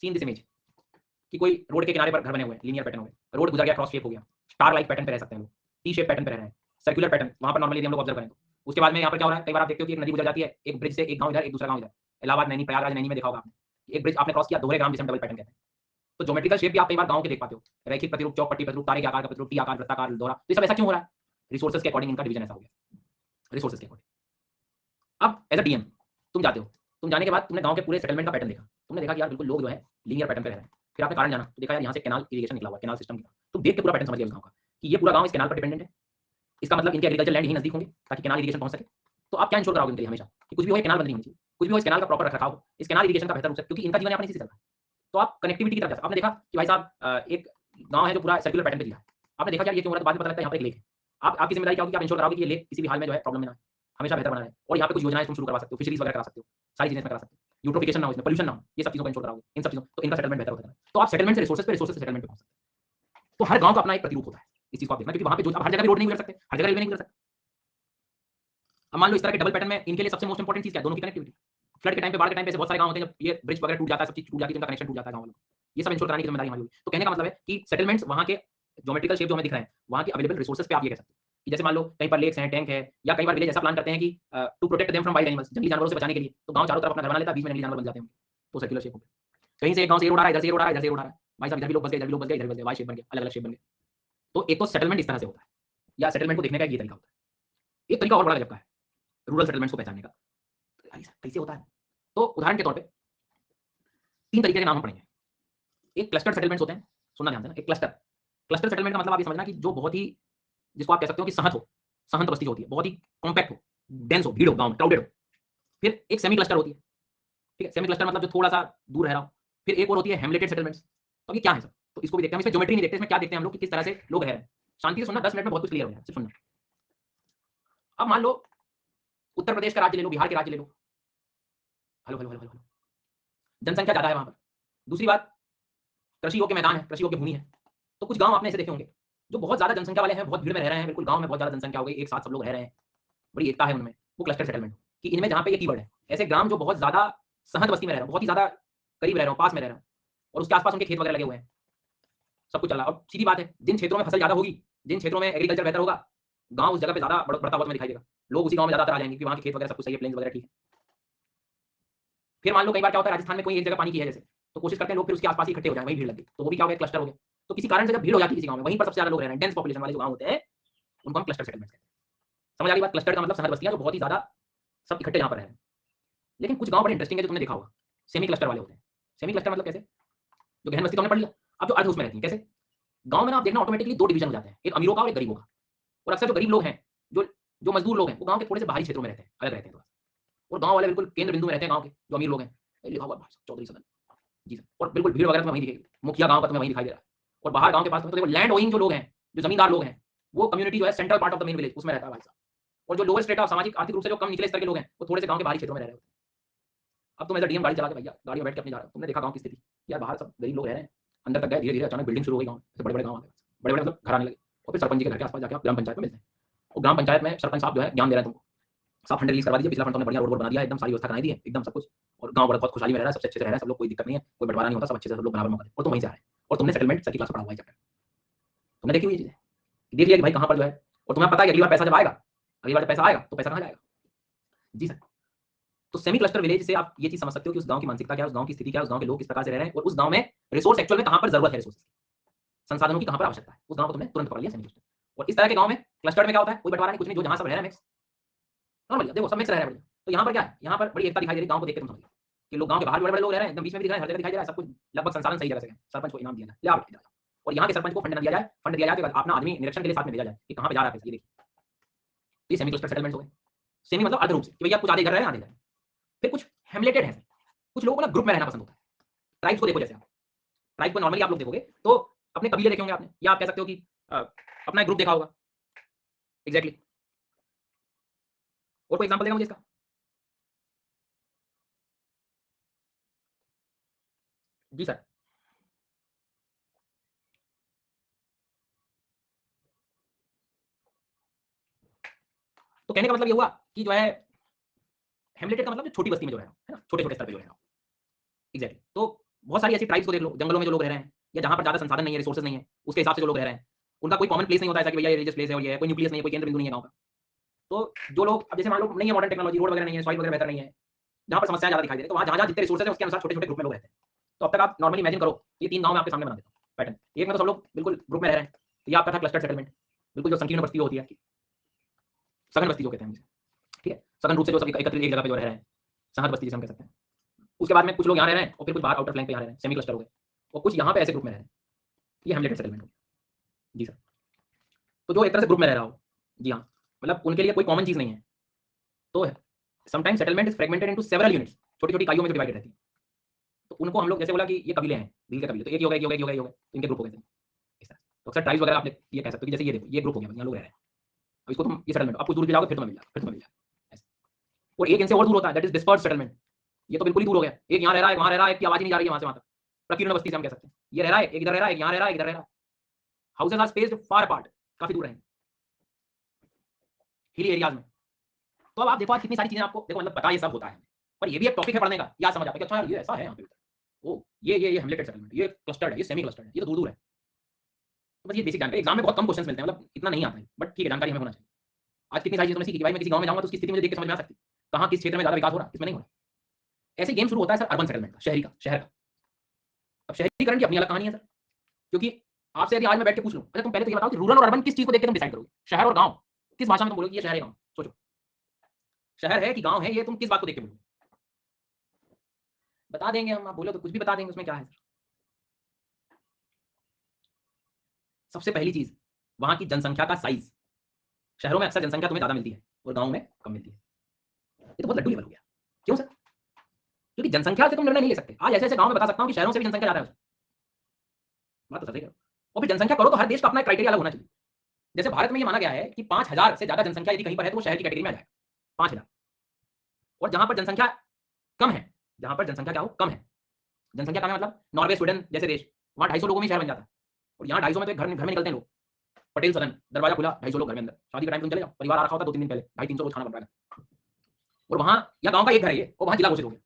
सीन दिस इमेज कि कोई रोड के किनारे पर घर बने हुए हैं, लीनियर पैटर्न हो गए, रोड गुजर गया, क्रॉस शेप हो गया, स्टार लाइक पैटर्न पे रह सकते हैं लोग, टी शेप पैटर्न पे रह रहे हैं, सर्कुलर पैटर्न वहां पर नॉर्मली हम लोग ऑब्जर्व करें तो। उसके बाद में यहाँ पर क्या हो रहा है, कई बार आप देखते हो कि एक नदी गुजर जाती है, एक ब्रिज से, एक गांव इधर, एक दूसरा गांव इधर, इलाहाबाद नैनी, प्रयागराज नैनी में देखा होगा आपने, एक ब्रिज आपने क्रॉस किया, दोहरे ग्राम जिसे हम डबल पैटर्न कहते हैं। तो ज्योमेट्रिकल शेप भी आप कई बार गांव के देख पाते हो, रैखिक प्रतिरूप, चौक पट्टी प्रतिरूप, तारे के आकार का प्रतिरूप, टी आकार, वृत्ताकार, दोहरा, तो ये सब ऐसा क्यों हो रहा है, रिसोर्सेज के अकॉर्डिंग इनका डिवीजन ऐसा हो गया, रिसोर्सेज के अकॉर्डिंग। अब एज अ डीएम तुम जाते हो, तुम जाने के बाद तुमने गांव के पूरे सेटलमेंट का पैटर्न देखा, तुमने देखा कि यार बिल्कुल लोग जो है लीनियर पैटर्न पे रह रहे हैं, फिर आपने कारण जाना तो देखा यार यहाँ से कैनाल इरिगेशन निकला हुआ है, कैनाल सिस्टम की, तुम देख के पूरा पैटर्न समझ गए उस गांव का कि ये पूरा गांव इस कैनाल पर डिपेंडेंट है, इसका मतलब इनके एग्रीकल्चर लैंड यही नजदीक होंगे ताकि कैनाल इरिगेशन पहुंच सके। तो आप क्या इंश्योर कराओगे उनके लिए हमेशा कि कुछ भी हो कैनाल बंद नहीं होनी चाहिए, कुछ भी हो इस कैनाल का प्रॉपर रखरखाव हो, इस कैनाल इरिगेशन का बेहतर रूप से, क्योंकि इनका जीवन यापन इसी से चल रहा है। तो आप कनेक्टिविटी की तरफ जा, आपने देखा कि भाई साहब एक गांव है जो पूरा सर्कुलर पैटर्न पे दिया है, आपने देखा यार ये क्यों हो रहा है, तो बाद में पता लगता है यहाँ पे एक लेक है। आप आपकी जिम्मेदारी क्या होगी कि आप इंश्योर कराओगे कि ये लेक किसी भी हाल में जो है प्रॉब्लम में ना आए, हमेशा बेहतर बना रहे, और यहाँ पे कुछ योजनाएं तुम शुरू करवा सकते हो, फिशरीज वगैरह करा सकते हो, सारी चीजें करा सकते हो, यूट्रोफिकेशन ना हो, इसमें पोल्यूशन ना हो, ये सब चीजों का इंश्योर कराओगे, इन सब चीजों तो इनका सेटलमेंट बेहतर होता है। तो आप सेटलमेंट से रिसोर्सेज पे, रिसोर्सेज से सेटलमेंट पे पहुंच सकते हैं। तो हर गांव का अपना एक प्रतिरूप होता है, इस चीज को आप देखना, क्योंकि वहां पे जो हर जगह भी रोड नहीं गुजर सकते, हर जगह रेलवे नहीं गुजर सकते। अब मान लो इस तरह के डबल पैटर्न में इनके लिए सबसे मोस्ट इंपोर्टेंट चीज क्या है, दोनों की कनेक्टिविटी। फ्लड के टाइम पे, बाढ़ के टाइम पे ऐसे बहुत सारे गांव होते हैं जब ये ब्रिज वगैरह टूट जाता है, सब चीज टूट जाती है, जिनका कनेक्शन टूट जाता है गांव वालों का, ये सब इंश्योर कराने की जिम्मेदारी हमारी होगी। तो कहने का मतलब है कि सेटलमेंट्स वहां के ज्योमेट्रिकल शेप जो हमें दिख रहे हैं, वहां के अवेलेबल रिसोर्सेज पे आप ये कह सकते हो कि जैसे मान लो कहीं पर लेक्स हैं, टैंक है, या कई बार विलेज ऐसा प्लान करते हैं कि to protect them from wild animals, जंगली जानवरों से बचाने के लिए, तो गांव चारों तरफ अपना घर बना लेता है, बीच में जंगली जानवर बन जाते हैं, तो सर्कुलर शेप हो गया। कहीं से एक गांव से ये रोड आ रहा है, इधर से ये रोड आ रहा है, इधर से ये रोड आ रहा है, भाई साहब इधर भी लोग बस गए, इधर भी लोग बस गए, इधर भी बस गए, वाई शेप बन गया, अलग अलग शेप बन गया। तो एक तो सेटलमेंट इस तरह से होता है, या सेटलमेंट को देखने का ये तरीका होता है। एक तरीका और बड़ा गजब का है रूरल सेटलमेंट्स को पहचानने का। भाई साहब कैसे होता है? तो उदाहरण के तौर पे 3 तरीके के नाम हम पढ़ेंगे। एक क्लस्टर सेटलमेंट्स होते हैं, सुनना ध्यान से ना, एक क्लस्टर सेटलमेंट का मतलब आप ये समझना कि जो बहुत ही, जिसको आप कह सकते हो कि सहत हो, सहंत बस्ती जो होती है, बहुत ही कॉम्पैक्ट हो, डेंस हो, भीड़ हो, गांव में क्राउडेड हो। फिर एक सेमी क्लस्टर होती है, ठीक है, सेमी क्लस्टर मतलब जो थोड़ा सा दूर रह रहा हो। फिर एक और होती है हेमलेटेड सेटलमेंट्स। तो ये क्या है सर? तो इसको भी देखते हैं, हम इसमें ज्योमेट्री नहीं देखते, इसमें क्या देखते हैं हम लोग कि किस तरह से लोग रह रहे हैं। शांति से सुनना, 10 मिनट में बहुत कुछ क्लियर हो जाएगा, सिर्फ सुनना। अब मान लो उत्तर प्रदेश का राज्य ले लो, बिहार के राज्य ले लो, हेलो हेलो हेलो हेलो, जनसंख्या ज्यादा है वहां पर। दूसरी बात, कृषि योग्य मैदान है, कृषि योग्य भूमि है। तो कुछ गांव आपने ऐसे देखे होंगे जो बहुत ज्यादा जनसंख्या वाले हैं, बहुत भीड़ में रह रहे हैं, बिल्कुल गांव में बहुत ज्यादा जनसंख्या हो गई, एक साथ सब लोग रह रहे हैं, बड़ी एकता है उनमें, वो क्लस्टर सेटलमेंट। कि इनमें जहां पे ये कीवर्ड है, ऐसे ग्राम जो बहुत ज्यादा सहज बस्ती में रह रहे हो, बहुत ही ज्यादा करीब रह रहे हो, पास में रह रहे हो, और उसके आसपास उनके खेत वगैरह लगे हुए हैं, सब कुछ चल रहा है। और सीधी बात है, जिन क्षेत्रों में फसल ज्यादा होगी, जिन क्षेत्रों में एग्रीकल्चर बेहतर होगा, गांव उस जगह पे ज्यादा बढ़ता हुआ तुम्हें दिखाई देगा। लोग उसी गांव में ज्यादातर आ जाएंगे, क्योंकि वहां के खेत वगैरह सब कुछ सही है, प्लेन्स वगैरह ठीक है। फिर मान लो कई बार क्या होता है, राजस्थान में कोई एक जगह पानी की है जैसे, तो कोशिश करते हैं लोग फिर उसके आसपास ही इकट्ठे हो जाए, वहीं भीड़ लग गई, तो वो भी क्या हो गया, क्लस्टर हो गया। तो किसी कारण से जब भीड़ हो जाती है किसी गांव में, वहीं पर सबसे ज्यादा लोग रह रहे हैं, डेंस पॉपुलेशन वाले जो गांव होते हैं, उनको हम क्लस्टर सेटलमेंट कहते हैं। समझ आ गई बात? क्लस्टर का मतलब शहर बस्तियां जो बहुत ही ज्यादा सब इकट्ठे यहाँ पर रह रहे हैं। लेकिन कुछ गांव बड़े इंटरेस्टिंग है जो तुमने देखा होगा, सेमी क्लस्टर वाले होते हैं। सेमी क्लस्टर मतलब कैसे? जो गहन बस्ती तो हमने पढ़ लिया, अब जो अर्ध उसमें रहती है कैसे? गांव में ना आप देखना ऑटोमेटिकली 2 डिवीजन हो जाते हैं, एक अमीरों का और एक गरीबों का। और अक्सर जो गरीब लोग हैं, जो जो मजदूर लोग हैं, वो गांव के थोड़े से बाहरी क्षेत्रों में रहते हैं, अलग रहते हैं थोड़ा। और गांव वाले बिल्कुल केंद्र बिंदु में रहते हैं, गांव के जो अमीर लोग हैं, लिखा हुआ भाई चौधरी सदन, जी सर। और बिल्कुल भीड़ वगैरह तुम्हें वहीं दिखेगी, मुखिया गांव का तुम्हें वहीं दिखाई दे रहा है। और बाहर गांव के पास तो देखो लैंड ओइंग जो लोग हैं, जो जमींदार लोग हैं, वो कम्युनिटी जो है central part of the main village उसमें रहता है भाई साहब। और जो लोअर स्टेट ऑफ सामाजिक आर्थिक रूप से जो कम निचले स्तर के लोग हैं, वो थोड़े से गांव के बाहरी क्षेत्रों में रह रहे होते हैं। अब तुम एज डीएम गाड़ी चला के भैया गाड़ी में बैठ के अपने जा रहे हो, तुमने देखा गांव की स्थिति, यार बाहर सब गरीब लोग रह रहे हैं, अंदर तक गए, धीरे धीरे अचानक बिल्डिंग शुरू हो गई गांव में, बड़े बड़े गांव आ गए, बड़े बड़े मतलब घर आने लगे। और फिर सरपंच जी के घर के आसपास जाके आप ग्राम पंचायत में मिलते हैं, और ग्राम पंचायत में सरपंच साहब जो है ज्ञान दे रहे हैं तुमको, साहब फंड रिलीज करवा दीजिए, पिछला फंड तुमने बढ़िया रोड बना दिया, एकदम सारी व्यवस्था कराई दी है, एकदम सब कुछ। और गांव बड़ा बहुत खुशहाली में रह रहा है, सबसे अच्छे से रह रहा है, सब लोग, कोई दिक्कत नहीं है, कोई बंटवारा नहीं होता, सब अच्छे से सब लोग बराबर मौका, और तुम वहीं से आ रहे हैं, और तुमने सेटलमेंट सर की क्लास में पढ़ा हुआ है चैप्टर, तुमने देखी हुई चीजें, देख लिया कि भाई कहां पर जो है। और तुम्हें पता है कि अगली बार पैसा जब आएगा, अगली बार जब पैसा आएगा तो पैसा कहां जाएगा? जी सर। तो सेमी क्लस्टर विलेज से आप ये चीज समझ सकते हो कि उस गांव की मानसिकता क्या है, उस गांव की स्थिति क्या है, उस गांव के लोग किस प्रकार से रह रहे हैं, और उस गांव में रिसोर्स एक्चुअल में कहां पर जरूरत है, रिसोर्स संसाधनों की कहां पर आवश्यकता है, उस गांव को तुमने तुरंत पकड़ लिया सेमी क्लस्टर। और इस तरह के गांव में क्लस्टर में क्या होता है, कोई बंटवारा नहीं, कुछ नहीं, जो जहां सब रह रहे हैं मिक्स, नॉर्मल, देखो सब मिक्स रह रहे हैं बढ़िया। तो यहाँ पर क्या है, यहाँ पर बड़ी एकता दिखाई दे रही है, गांव को देख के तुम समझ कि लोग गांव के बाहर बड़े बड़े लोग रह रहे हैं, एकदम बीच में भी दिख रहे हैं, हर जगह दिखाई दे रहा है, सब कुछ लगभग संसाधन सही जगह से है, सरपंच को इनाम दिया जाए, ले आओ जाओ। और यहाँ के सरपंच को फंड ना दिया जाए, फंड दिया जाए तो अपना आदमी निरीक्षण के लिए साथ में भेजा जाए कि कहाँ पे जा रहा है पैसा, ये देखिए। ये सेमी क्लस्टर सेटलमेंट हो गए। सेमी मतलब अर्ध रूप से कि भैया कुछ आधे घर रहे हैं, आधे घर। फिर कुछ हेमलेटेड है, कुछ लोगों को ना ग्रुप में रहना पसंद होता है। ट्राइब्स को देखो, जैसे आप ट्राइब को नॉर्मली आप लोग देखोगे तो अपने कबीले देखे होंगे आपने, या आप कह सकते हो कि अपना एक ग्रुप देखा होगा, एग्जैक्टली। और कोई एग्जांपल देगा मुझे इसका? जी सर। तो कहने का मतलब ये हुआ कि जो है हेमलेटेड का मतलब जो छोटी बस्ती में जो है ना, छोटे छोटे स्तर पे जो है, एग्जैक्टली। तो बहुत सारी ऐसी ट्राइब्स को देख लो, जंगलों में जो लोग रह रहे हैं, या जहां पर ज्यादा संसाधन नहीं है, रिसोर्सेज नहीं है, उसके हिसाब से जो लोग रह रहे हैं, उनका कोई कॉमन प्लेस नहीं होता है कि भैया ये रिलीजियस प्लेस है और ये है, कोई न्यूक्लियस नहीं है, कोई केंद्र बिंदु नहीं है गांव का। तो जो लोग, अब जैसे मान लो नहीं है मॉडर्न टेक्नोलॉजी, रोड वगैरह नहीं है, सॉइल वगैरह बेहतर नहीं है, जहां पर समस्याएं ज्यादा दिखाई दे रही है, तो वहां जहां जितने रिसोर्सेज है उसके अनुसार छोटे छोटे ग्रुप में लोग रहते हैं। तो अब तक आप नॉर्मली इमेजिन करो, ये 3 गांव में आपके सामने बना देता हूं पैटर्न। एक में तो सब लोग बिल्कुल ग्रुप में रह रहे हैं, तो ये आपका था क्लस्टर सेटलमेंट, बिल्कुल जो संकीर्ण बस्ती होती है, सघन बस्ती जो कहते हैं, ठीक है, सघन रूप से जो सब एकत्रित एक जगह पे जो रह रहे हैं, सहज बस्ती जिसे हम कह सकते हैं। उसके बाद में कुछ लोग यहाँ रह रहे हैं, और फिर कुछ बाहर आउटर फ्लैंक पे यहाँ रह रहे हैं, सेमी क्लस्टर हो गए, और कुछ यहाँ पे ऐसे ग्रुप में रह रहे हैं, ये हेमलेटेड सेटलमेंट हो गया। जी सर। तो जो एक तरह से ग्रुप में रह रहा हो, जी हाँ, मतलब उनके लिए कोई कॉमन चीज नहीं है। तो sometime settlement is fragmented into several units, छोटी छोटी इकाइयों में डिवाइडेड रहती है। तो उनको हम लोग जैसे बोला कि ये कबीले हैं, दिल के कबीले, तो एक ही हो गए, एक ही हो गए, एक ही हो गए, एक ही हो गए, तो इनके ग्रुप हो गए इस तरह। तो अक्सर ट्राइब्स वगैरह आप ये कह सकते हो कि जैसे ये देखो, ये ग्रुप हो गया, यहाँ लोग रह रहे हैं, अब इसको तुम ये सेटलमेंट, अब कुछ दूर जाओगे फिर तुम्हें मिल जाएगा, फिर तुम्हें मिल जाएगा ऐसे। और एक इनसे और दूर होता है, दैट इज डिस्पर्स सेटलमेंट। ये तो बिल्कुल ही दूर हो गया, एक यहाँ रह रहा है, वहाँ रह रहा है, एक की आवाज ही नहीं जा रही है वहां से वहां तक, प्रकीर्ण बस्ती से हम कह सकते हैं। ये रह रहा है, एक इधर रह रहा है, एक यहाँ रह रहा है, एक इधर रह रहा है, houses are spaced far apart, काफी दूर रहेंगे हिली एरियाज में। तो अब आप देखो आज कितनी सारी चीजें आपको देखो, मतलब पता ये सब होता है, पर ये भी एक टॉपिक है पढ़ने का, याद समझ आता है कि अच्छा यार ये ऐसा है यहाँ पे, ओ ये हेमलेटेड सेटलमेंट, ये क्लस्टर्ड है, ये सेमी क्लस्टर्ड है, ये तो दूर-दूर है। तो बस ये बेसिक जानकारी, एग्जाम में बहुत कम क्वेश्चंस मिलते हैं, मतलब इतना नहीं आता है, बट ठीक है जानकारी हमें होना चाहिए। आज कितनी सारी चीज़ें सीखी कि भाई मैं किसी गाँव में जाऊँगा तो उसकी स्थिति मुझे देख के समझ में आ सकती है, कहाँ किस क्षेत्र में ज़्यादा विकास हो रहा है, किसमें नहीं हो रहा। ऐसे गेम शुरू होता है सर अर्बन सेटलमेंट का, शहरी का, शहर का। अब शहरीकरण की अपनी अलग कहानी है सर, क्योंकि आपसे यदि आज मैं बैठ के पूछ लूँ, अच्छा तुम पहले तो ये बताओ कि रूरल और अर्बन किस चीज़ को देख के तुम डिसाइड करोगे? शहर और गाँव, किस भाषा में तुम बोलोगे ये शहर है गाँव? सोचो, शहर है कि गाँव है, ये तुम किस बात को देख के बोलोगे? बता देंगे हम, आप बोलो तो कुछ भी बता देंगे, उसमें क्या है सर? सबसे पहली चीज़, वहाँ की जनसंख्या का साइज़। शहरों में अक्सर जनसंख्या तुम्हें ज़्यादा मिलती है और गाँव में कम मिलती है। ये तो बहुत लड्डू लेवल हो गया। क्यों सर? क्योंकि जनसंख्या से तुम निर्णय नहीं ले सकते। आज ऐसे-ऐसे गाँव में बता सकता हूँ कि शहरों से भी जनसंख्या ज़्यादा है। बात तो सही कह रहे हो। और फिर जनसंख्या करो तो हर देश का अपना क्राइटेरिया अलग होना चाहिए। जैसे भारत में ये माना गया है कि 5000 से ज़्यादा जनसंख्या यदि कहीं पर है तो वो शहर की कैटेगरी में आ जाएगा। 5000 और जहाँ पर जनसंख्या कम है, जहाँ पर जनसंख्या क्या हो कम है, जनसंख्या कम है मतलब नॉर्वे, स्वीडन जैसे देश, वहाँ 250 लोगों में शहर बन जाता है। और यहाँ 250 में तो घर घर में निकलते हैं लोग। पटेल सदन, दरवाजा खुला, 250 लोग घर में अंदर। शादी के टाइम तुम चले जाओ, परिवार आ रखा होता है 2-3 दिन पहले, 250-300 रोज़ खाना बन रहा है। और वहाँ या गाँव का एक घर है ये और वहाँ जिला घोषित हो गया।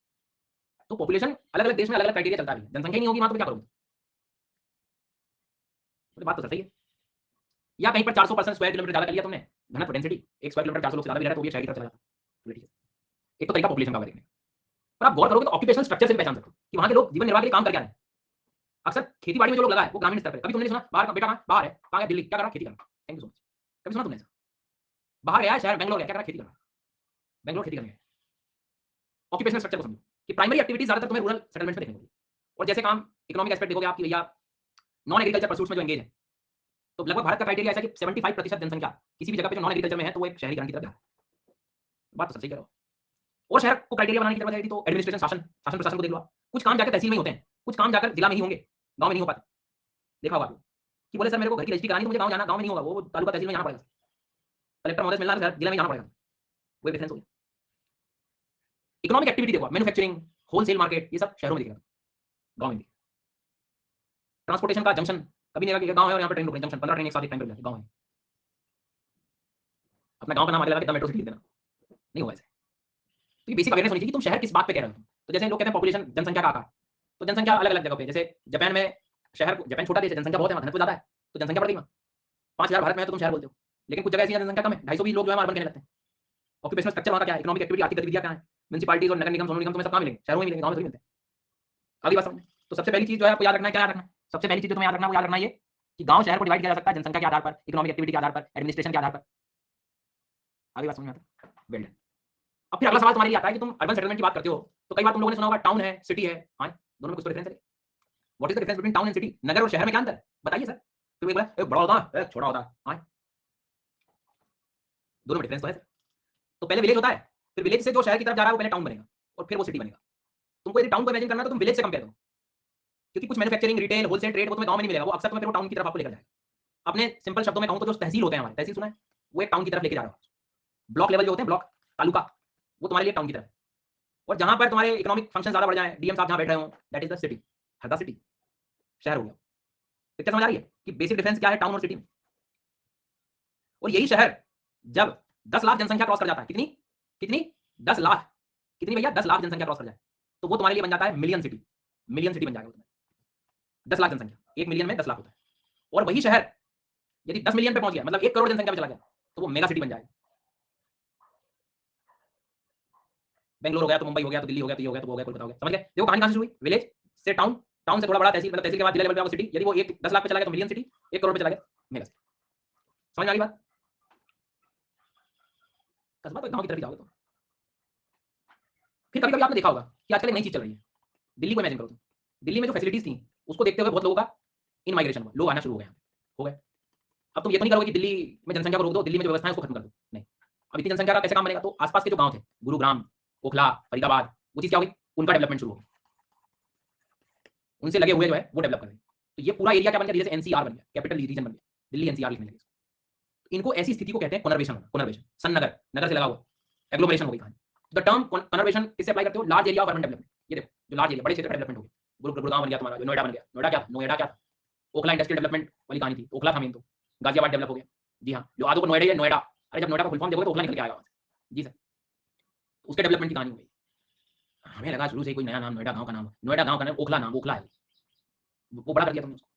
तो पॉपुलेशन अलग-अलग देश में अलग-अलग क्राइटेरिया चलता है। जनसंख्या ही नहीं होगी वहाँ तो क्या करोगे? तो बात तो सही है। या कहीं पर 400% स्क्वायर किलोमीटर ज़्यादा कर लिया तुमने, घनत्व डेंसिटी, 1 स्क्वायर किलोमीटर 400 लोग से ज़्यादा भी रह रहा है तो भी शहर की तरफ चला जाता है। ठीक है। एक तो तरीका पॉपुलेशन का होगा देखने का। पर आप गौर करोगे तो ऑक्यूपेशनल स्ट्रक्चर से भी पहचान सकते हो कि वहाँ के लोग जीवन निर्वाह के लिए काम कर क्या रहे हैं। अक्सर खेती-बाड़ी में जो लोग लगा है वो ग्रामीण स्तर पे। कभी तुमने सुना बाहर का बेटा कहाँ? बाहर है। कहाँ गया? दिल्ली। क्या कर रहा है? खेती कर रहा है। Thank you so much. कभी सुना तुमने ऐसा? बाहर गया है शहर बैंगलोर गया, क्या कर रहा है? खेती कर रहा है। बैंगलोर खेती करने गया। ऑक्यूपेशनल स्ट्रक्चर को समझो कि प्राइमरी एक्टिविटीज ज़्यादातर तुम्हें रूरल सेटलमेंट में देखने को मिलेगी। और जैसे काम इकोनॉमिक एस्पेक्ट देखोगे आप कि भैया नॉन एग्रीकल्चर परसूट्स में जो एंगेज है, तो लगभग भारत का क्राइटेरिया ऐसा है कि 75% जनसंख्या किसी भी जगह पे जो नॉन एग्रीकल्चर में है तो वो एक शहरीकरण की तरफ जा रहा है। बात तो सही कह रहे हो। और शहर को क्राइटेरिया बनाने की जरूरत है तो एडमिनिस्ट्रेशन, शासन शासन प्रशासन को देख लो आप। कुछ काम जाकर तहसील में ही होते हैं, कुछ काम जाकर जिला में ही होंगे, गाँव में नहीं हो पाते। देखा होगा आपने कि बोले सर मेरे को घर की रजिस्ट्री करानी है तो मुझे गाँव जाना, गाँव में नहीं होगा, वो तालुका तहसील में जाना पड़ेगा। कलेक्टर महोदय से मिलना है तो जिला में जाना पड़ेगा। वो डिफरेंस हो गया। इकोनॉमिक एक्टिविटी देखो, मैन्युफैक्चरिंग, होलसेल मार्केट, ये सब शहरों में दिखेगा, गाँव में नहीं। ट्रांसपोर्टेशन का जंक्शन कभी नहीं लगा कि गाँव है और यहाँ पे ट्रेन रुक रही है, जंक्शन 15 ट्रेन एक साथ एक टाइम पे रुक जाती है, गाँव है। अपना गाँव का नाम आगे लगा के मेट्रो सिटी लिख देना, नहीं होगा ऐसे। तो ये बेसिक अवेयरनेस होनी चाहिए कि तुम शहर किस बात पे कह रहे हो। तो जैसे लोग कहते हैं पॉपुलेशन, जनसंख्या का आकार, तो जनसंख्या अलग-अलग जगह पे, जैसे जापान में शहर, जापान छोटा देश है, जनसंख्या बहुत है, वहाँ घनत्व ज़्यादा है, तो जनसंख्या बढ़ गई वहाँ। 5000 भारत में है तो तुम शहर बोलते हो। लेकिन कुछ जगह ऐसी है जनसंख्या कम है, 250 भी लोग जो है अर्बन कहने लगते हैं। ऑक्यूपेशनल स्ट्रक्चर वहाँ का क्या है, इकोनॉमिक एक्टिविटी, आर्थिक गतिविधियाँ क्या है, म्युनिसिपैलिटीज़ और नगर निगम, सोनू निगम तुम्हें सब कहाँ मिलेंगे? शहरों में मिलेंगे, गाँव में थोड़ी मिलते हैं। अगली बात समझ। तो सबसे पहली चीज़ जो है आपको याद रखना है, क्या याद रखना है? सबसे पहली चीज़ जो तुम्हें याद रखना है वो याद रखना ये कि गाँव शहर को डिवाइड किया जा सकता है जनसंख्या के आधार पर, इकोनॉमिक एक्टिविटी के आधार पर, एडमिनिस्ट्रेशन के आधार पर। आगे बात समझ में आता है? Well done. अब फिर अगला सवाल तुम्हारे लिए आता है कि तुम अर्बन सेटलमेंट की बात करते हो, तो कई बार तुम लोगों ने सुना होगा टाउन है, सिटी है, हाँ, दोनों में कुछ तो डिफरेंस है। What is the difference between town and city? नगर और शहर में क्या अंतर है? बताइए सर। फिर वो बोला, "एक बड़ा होता है, एक छोटा होता है।" हाँ, दोनों में डिफरेंस तो है सर। तो पहले विलेज होता है, फिर विलेज से जो शहर की तरफ जा रहा है वो पहले टाउन बनेगा और फिर वो सिटी बनेगा। तुमको यदि टाउन को इमेजिन करना है तो तुम विलेज से कंपेयर करो, क्योंकि कुछ मैन्युफैक्चरिंग, रिटेल, होलसेल ट्रेड वो तुम्हें गाँव में नहीं मिलेगा, वो अक्सर तुम्हें फिर वो टाउन की तरफ आपको लेकर जाएगा। अपने सिंपल शब्दों में कहूँ तो जो तहसील होते हैं हमारे, तहसील सुना है? वो एक टाउन की तरफ लेके जा रहा है। ब्लॉक लेवल जो होते हैं, ब्लॉक, तालुका, वो तुम्हारे लिए टाउन की तरफ है। और जहाँ पर तुम्हारे इकोनॉमिक फंक्शन ज़्यादा बढ़ जाएँ, डीएम साहब जहाँ बैठ रहे हों, that is the city, Harda city, शहर हो गया। पिक्चर समझ आ रही है कि बेसिक डिफरेंस क्या है टाउन और सिटी में? और यही शहर जब 10 लाख जनसंख्या क्रॉस कर जाता है, कितनी? कितनी? 10 लाख। कितनी भैया? 10 लाख जनसंख्या क्रॉस कर जाए, तो वो तुम्हारे लिए बन जाता है मिलियन सिटी। मिलियन सिटी बन जाएगा वो तुम्हारा। 10 लाख जनसंख्या, 1 मिलियन में 10 लाख होता है। और वही शहर यदि 10 मिलियन पे पहुँच गया, मतलब 1 करोड़ जनसंख्या में चला गया, तो वो मेगा सिटी बन जाएगा। बैंगलोर हो गया, तो मुंबई हो गया, तो दिल्ली हो गया, तो ये हो गया, तो वो हो गया, कोलकाता हो गया। समझ गए? देखो कहानी कहाँ से शुरू हुई? विलेज से टाउन, टाउन से थोड़ा बड़ा तहसील, मतलब तहसील के बाद जिला लेवल पे आपको सिटी। यदि वो 1 10 लाख पे चला गया तो मिलियन सिटी, 1 करोड़ पे चला गया मेगा सिटी। समझ में आ गई बात? कस्बा तो गाँव की तरफ ही जाओगे तुम। फिर कभी-कभी आपने देखा होगा कि आजकल एक नई चीज़ चल रही है। दिल्ली को इमेजिन करो तुम। दिल्ली में जो फैसिलिटीज़ थी, उसको देखते हुए बहुत लोगों का इन माइग्रेशन हुआ, लोग आना शुरू हो गए यहाँ पे, हो गए। अब तुम ये तो नहीं करोगे कि दिल्ली में जनसंख्या को रोक दो, दिल्ली में जो व्यवस्था है उसको खत्म कर दो, नहीं। अब इतनी जनसंख्या का कैसे काम बनेगा? तो आस-पास के जो गाँव थे, गुरुग्राम, ओखला, फरीदाबाद, वो चीज़ क्या होगी? उनका डेवलपमेंट शुरू हो गया। उनसे लगे हुए जो है वो डेवलप कर रहे हैं। तो ये पूरा एरिया क्या बन गया? जैसे एनसीआर बन गया, कैपिटल रीजन बन गया। दिल्ली एनसीआर लिखने लगे इसको। इनको ऐसी स्थिति को कहते हैं कन्वर्जेशन होना, कन्वर्जेशन। सन्नगर, नगर से लगा हुआ, एग्लोमरेशन हो गई कहानी। द टर्म कन्वर्जेशन किससे अप्लाई करते हो? Large area of urban development. ये देखो, जो लार्ज एरिया, बड़े क्षेत्र का डेवलपमेंट हो गया। गुड़गाँव बन गया तुम्हारा, जो नोएडा बन गया। नोएडा क्या था? नोएडा क्या था? ओखला इंडस्ट्रियल डेवलपमेंट वाली कहानी थी, ओखला था मेन तो। गाजियाबाद डेवलप हो गया। जी हाँ, जो आदो को नोएडा ही है, नोएडा। अरे जब नोएडा का फुल फॉर्म देखोगे तो ओखला निकल के आएगा वहाँ से। जी सर, उसके डेवलपमेंट की कहानी हो गई। हमें लगा शुरू से ही कोई नया नाम, नोएडा गांव का नाम, नोएडा गांव का नाम ओखला नाम, ओखला है वो बड़ा कर दिया तुमने उसको।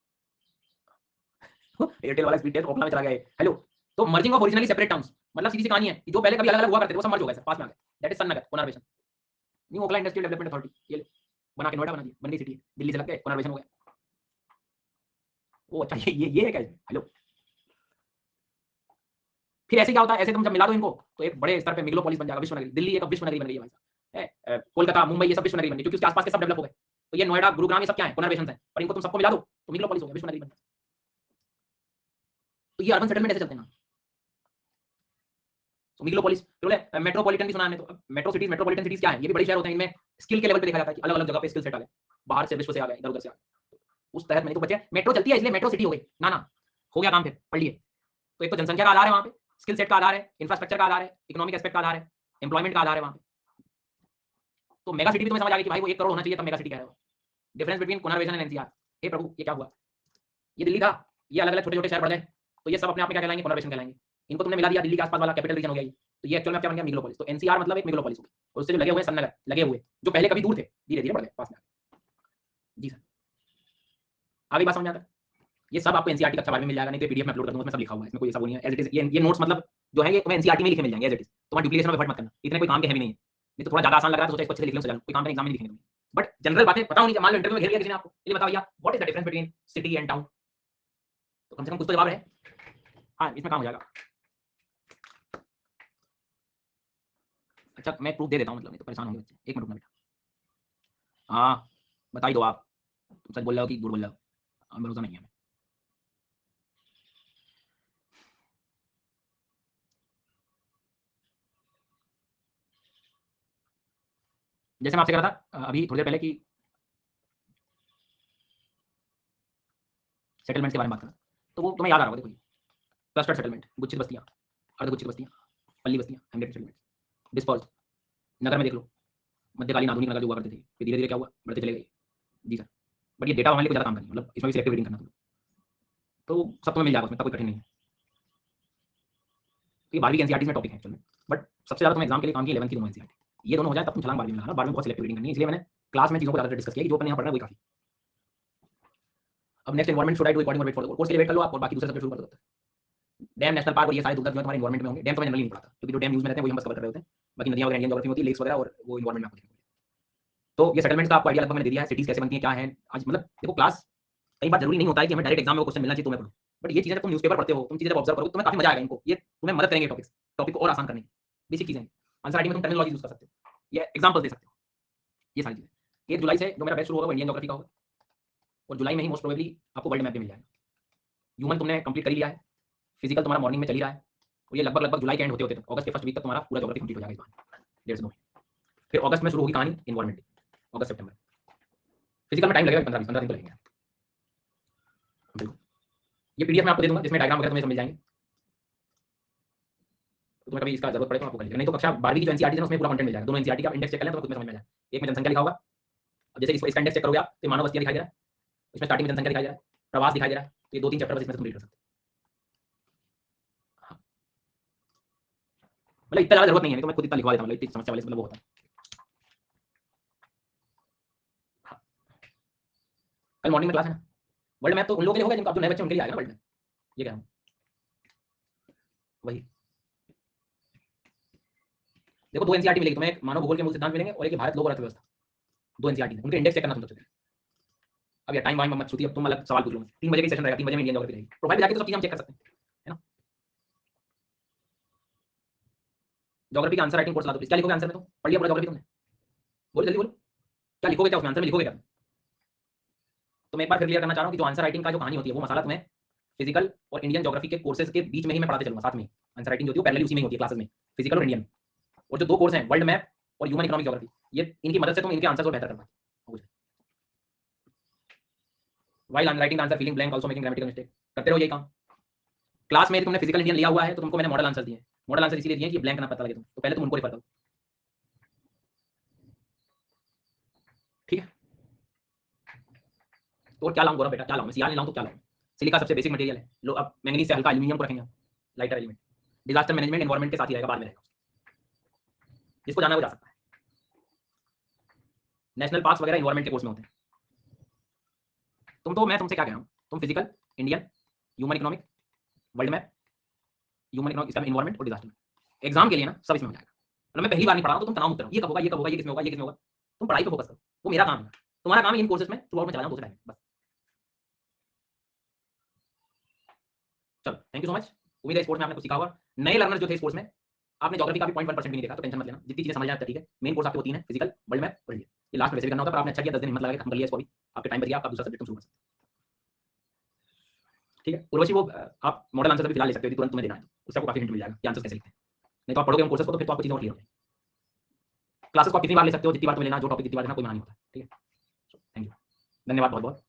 एयरटेल वाला स्पीड टेस्ट ओखला में चला गया हेलो। तो merging of originally separate towns, मतलब सीधी सी कहानी है, जो पहले कभी अलग अलग हुआ करते थे वो सब मर्ज हो गए सर, पास में आ गए। दैट इज सन्नगर कोनार्वेशन, New Okhla Industrial Development Authority, ये बना के नोएडा बना दिया, बन गई सिटी, दिल्ली से लग गए कोनार्वेशन हो गया। वो अच्छा ये है क्या हेलो। फिर ऐसे क्या होता है, ऐसे तुम जब मिला दो इनको तो एक बड़े स्तर पे मेगालोपोलिस बन जाएगा, विश्व नगरी। दिल्ली एक विश्व नगरी बन गई है भाई साहब, कोलकाता मुंबई ये सब विश्व नगरी बन गई, क्योंकि उसके आसपास के सब डेवलप हो गए। तो ये नोएडा गुरुग्राम ये सब क्या है, कोनार्वेशन है, और इनको तुम सबको मिला दो तो मेगालोपोलिस हो गया, विश्व नगरी बन गई। तो ये अर्बन सेटलमेंट ऐसे चलते हैं ना। तो मेगालोपोलिस बोले मेट्रोपॉलिटन भी सुना हमने, तो मेट्रो सिटीज, मेट्रोपॉलिटन सिटीज क्या है, ये भी बड़े शहर होते हैं, इनमें स्किल के लेवल पे देखा जाता है कि अलग अलग जगह पे स्किल सेट आ गए, बाहर से विश्व से आ गए, इधर उधर से आ गए। उस तहत में तो बच्चे मेट्रो चलती है इसलिए मेट्रो सिटी हो गई ना, ना हो गया काम, फिर पढ़ लिए। तो एक तो जनसंख्या का आधार है वहां पे, स्किल सेट का आधार है, इंफ्रास्ट्रक्चर का आधार है, इकोनॉमिक एस्पेक्ट का आधार है, एम्प्लॉयमेंट का आधार है वहां पे। तो मेगा सिटी भी तुम्हें समझ आ गई कि भाई वो 1 करोड़ होना चाहिए तब मेगा सिटी कह रहे हो। डिफरेंस बिटवीन कोनार्वेशन एंड एनसीआर, हे प्रभु ये क्या हुआ, ये दिल्ली था, ये अलग अलग छोटे छोटे शहर बढ़ गए, तो ये सब अपने आप में क्या कहलाएंगे, कोनार्वेशन कहलाएंगे। इनको तुमने मिला दिया दिल्ली के आसपास वाला कैपिटल रीजन हो गया ये, तो ये एक्चुअल में क्या बन गया, मेगालोपोलिस। तो एनसीआर मतलब एक मेगालोपोलिस हो गया, और उससे जो लगे हुए सन्नगर लगे हुए, जो पहले कभी दूर थे धीरे धीरे बढ़ गए पास में। जी सर आगे बात समझ आता है। ये सब आपको एनसीईआरटी कक्षा 12 में मिल जाएगा, नहीं तो पीडीएफ में अपलोड कर दूंगा, उसमें सब लिखा हुआ है, इसमें कोई ऐसा वो नहीं है, एज इट इज ये नोट्स मतलब जो है ये तुम्हें एनसीईआरटी में लिखे मिल जाएंगे एज इट इज। तुम्हारा डुप्लीकेशन में एफर्ट मत करना, इतने कोई काम के है भी नहीं है, नहीं तो थोड़ा ज्यादा आसान लग रहा है तो सोचा इसको अच्छे से लिख लूं, सजा लूं, कोई काम का एग्जाम में लिखेंगे। बट जनरल बातें पता होनी चाहिए, मान लो इंटरव्यू में घेर लिया किसी ने आपको, ये बताओ भैया what is the difference between city and town, तो कम से कम कुछ तो जवाब है। हाँ इसमें काम हो जाएगा। अच्छा मैं प्रूफ दे देता हूँ, मतलब नहीं तो परेशान होंगे बच्चे, 1 मिनट रुकना बेटा। हाँ बता ही दो आप, तुम सच बोल रहे हो कि झूठ बोल रहे हो, भरोसा नहीं है हमें। जैसे मैं आपसे कह रहा था अभी थोड़ी देर पहले कि सेटलमेंट के बारे में बात करना, तो वो तुम्हें याद आ रहा होगा, देखो क्लस्टर सेटलमेंट, गुच्छित बस्तियां, अर्धगुच्छित बस्तियां, पल्ली बस्तियां, हेमलेट सेटलमेंट, डिस्पर्स, नगर में देख लो, मध्यकालीन आधुनिक नगर जो हुआ करते थे, फिर धीरे धीरे क्या हुआ, बढ़ते चले गए। जी सर बट ये डेटा हमारे लिए ज़्यादा काम करेंगे, मतलब इसमें भी सिलेक्टिव रीडिंग करना, तो सब तुम्हें मिल जाएगा, उसमें कोई कठिन नहीं है। तो ये 12वीं एनसीईआरटी में टॉपिक है एक्चुअल में, बट सबसे ज़्यादा तुम्हें एग्जाम के लिए काम की 11th की दोनों एनसीईआरटी, ये दोनों हो जाए तब तुम छलांग 12वीं में लगाना, 12वीं में बहुत सिलेक्टिव रीडिंग करनी है, इसलिए मैंने क्लास में चीज़ों को ज़्यादा डिस्कस किया कि जो अपन यहाँ पढ़ रहे हैं वही काफी। अब next environment should I do according wait for the course के लिए वेट कर लो आप, और बाकी दूसरे सब्जेक्ट शुरू कर दो। डैम, नेशनल पार्क और ये सारे दूसरे तुम्हारे एनवायरमेंट में होंगे, डैम तो मैं जनरली नहीं पढ़ाता क्योंकि जो डैम यूज में रहते हैं वही हम बस कवर कर रहे होते हैं, बाकी नदियां वगैरह इंडियन ज्योग्राफी होती है, लेक्स वगैरह, और वो एनवायरमेंट में आपको दिखेंगे। तो ये सेटलमेंट का आपको आइडिया लगभग मैंने दे दिया है, सिटीज कैसे बनती है क्या है आज, मतलब देखो क्लास कई बार जरूरी नहीं होता है कि हमें डायरेक्ट एग्जाम में वो क्वेश्चन मिलना चाहिए तो मैं पढ़ूं, बट ये चीजें जब तुम न्यूज़पेपर पढ़ते हो, तुम चीजें जब ऑब्जर्व करोगे तुम्हें काफी मजा आएगा, इनको ये तुम्हें मदद करेंगे, टॉपिक को और आसान करने की, बेसिक चीजें। आंसर राइटिंग में तुम टर्मिनोलॉजी यूज कर सकते हो, ये एग्जांपल दे सकते हो, ये सारी चीजें। 1 जुलाई से जो मेरा बैच शुरू होगा वो इंडियन ज्योग्राफी का होगा, और जुलाई में ही मोस्ट प्रोबेबली आपको वर्ल्ड मैप भी मिल जाएगा। ह्यूमन तुमने कंप्लीट कर लिया है, फिजिकल तुम्हारा मॉर्निंग में चल ही रहा है, और ये लगभग लगभग जुलाई के एंड होते होते तक अगस्त के फर्स्ट वीक तक तुम्हारा पूरा ज्योग्राफी कंप्लीट हो जाएगा इस बार, 1.5 से 2 महीने। फिर अगस्त में शुरू होगी कहानी एनवायरमेंट, अगस्त सितंबर। फिजिकल में टाइम लगेगा 15 दिन तो लगेंगे। ये पीडीएफ में आपको दे दूंगा जिसमें डायग्राम वगैरह तुम्हें सब मिल जाएंगे, तो तुम्हें कभी इसका जरूरत पड़े तो आपको कर लीजिएगा, नहीं तो कक्षा 12वीं की जो एनसीईआरटी है उसमें पूरा कंटेंट मिल जाएगा, दोनों एनसीईआरटी का इंडेक्स चेक कर लें तो खुद में समझ में आ जाए। एक में जनसंख्या लिखा होगा, अब जैसे इसका इंडेक्स चेक करोगे आप तो मानव बस्तियां दिखाई दे रहा है, इसमें स्टार्टिंग में जनसंख्या दिखाई दे रहा है, प्रवास दिखाई दे रहा है, तो ये 2-3 चैप्टर बस इसमें कंप्लीट कर सकते हैं। मतलब इतना ज़्यादा जरूरत नहीं है, तो मैं खुद इतना लिखवा देता हूँ, मतलब इतनी समस्या वाले से मतलब वो होता है। कल मॉर्निंग में क्लास है ना, वर्ल्ड मैप तो उन लोगों के लिए होगा जिनका जो नए बच्चे उनके लिए आएगा ना वर्ल्ड मैप, ये कह रहा हूँ वही। देखो 2 एनसीईआरटी मिलेगी तुम्हें, एक मानव भूगोल के मूल सिद्धांत मिलेंगे और एक भारत लोक अर्थव्यवस्था, 2 एनसीईआरटी उनके इंडेक्स चेक करना तुम सबसे। अब यार टाइम वाइम मत छूती, अब तुम अलग सवाल पूछ लो, 3 बजे की सेशन रहेगा, 3 बजे में इंडियन ज्योग्राफी रहेगी, प्रोफाइल पे जाके तो सब चीज़ हम चेक कर सकते हैं, है ना। ज्योग्राफी का आंसर राइटिंग कोर्स ला दो, क्या लिखोगे आंसर में, तो पढ़ लिया पूरा ज्योग्राफी तुमने, बोलो जल्दी बोलो क्या लिखोगे, क्या उसमें आंसर में लिखोगे क्या। तो मैं एक बार फिर क्लियर करना चाह रहा हूँ कि जो आंसर राइटिंग का जो कहानी होती है वो मसाला तुम्हें फिजिकल और इंडियन ज्योग्राफी के कोर्सेज के बीच में ही मैं पढ़ाते चलूंगा, साथ में आंसर राइटिंग जो होती है पैरेलली उसी में ही होती है क्लासेस में, फिजिकल और इंडियन। और जो 2 कोर्स हैं वर्ल्ड मैप और ह्यूमन इकोनॉमिक ज्योग्राफी, ये इनकी मदद से तुम इनके आंसर को बेहतर कर पाओगे। While writing answer feeling blank also making grammatical mistake, करते रहो यही काम। क्लास में तुमने फिजिकल इंडियन लिया हुआ है तो तुमको मैंने मॉडल आंसर दिए, मॉडल आंसर इसीलिए दिए कि ब्लैंक ना पता लगे तुम, तो पहले तुम उनको रेफर करो, ठीक है। तो और क्या लाऊं गौरव बेटा, क्या लाऊं, सीआर नहीं लाऊं तो क्या लाऊं। सिलिका सबसे बेसिक मटेरियल है, लो अब मैंगनीज से हल्का एल्यूमिनियम को रखेंगे, lighter element, disaster management environment के साथ ही रहेगा, बाद में रहेगा, जिसको जाना है वो जा सकता है। नेशनल पार्क्स वगैरह इन्वायरमेंट के कोर्स में होते हैं। मैं तुमसे क्या कह रहा हूँ, तुम physical, Indian, human economic, world map, human economic, इसका इन्वायरमेंट और डिजास्टर, एग्जाम के लिए ना सब इसमें हो जाएगा। मतलब मैं पहली बार नहीं पढ़ा रहा हूं, तो तुम तनाव मुक्त रहो, ये कब होगा, ये कब होगा, ये किसमें होगा, ये किसमें होगा। तुम पढ़ाई पे फोकस करो, वो मेरा काम है। तुम्हारा काम है इन कोर्सेज में थ्रू आउट में चला जाओ 2 से ढाई बस। चलो थैंक यू सो मच। उम्मीद है स्पोर्ट्स में आपने कुछ सीखा होगा। नए लर्नर जो थे स्पोर्ट्स में, आपने ज्योग्राफी का भी 0.1% भी नहीं देखा, तो टेंशन मत लेना, जितनी चीजें समझ जाए ठीक है। मेन कोर्स आपके वो 3 है, फिजिकल, वर्ल्ड मैप, वर्ल्ड। ये लास्ट में वैसे भी करना होता है, पर आपने अच्छा किया 10 दिन हिम्मत लगा के खत्म कर लिया इसको, भी आपके टाइम बच गया, आप दूसरा सब्जेक्ट शुरू कर सकते हैं। ठीक है उर्वशी, वो आप मॉडल आंसर भी फिलहाल ले सकते हो, तुरंत तुम्हें देना है तो उससे आपको काफी हिंट मिल जाएगा कि आंसर कैसे लिखते हैं। नहीं तो आप पढ़ोगे हम कोर्सेज को तो फिर तो आपको चीजें और क्लियर हो जाएगी। क्लासेस को आप कितनी बार ले सकते हो, जितनी बार तुम्हें लेना, जो टॉपिक जितनी बार लेना, कोई मना नहीं होता। ठीक है, थैंक यू, धन्यवाद बहुत बहुत।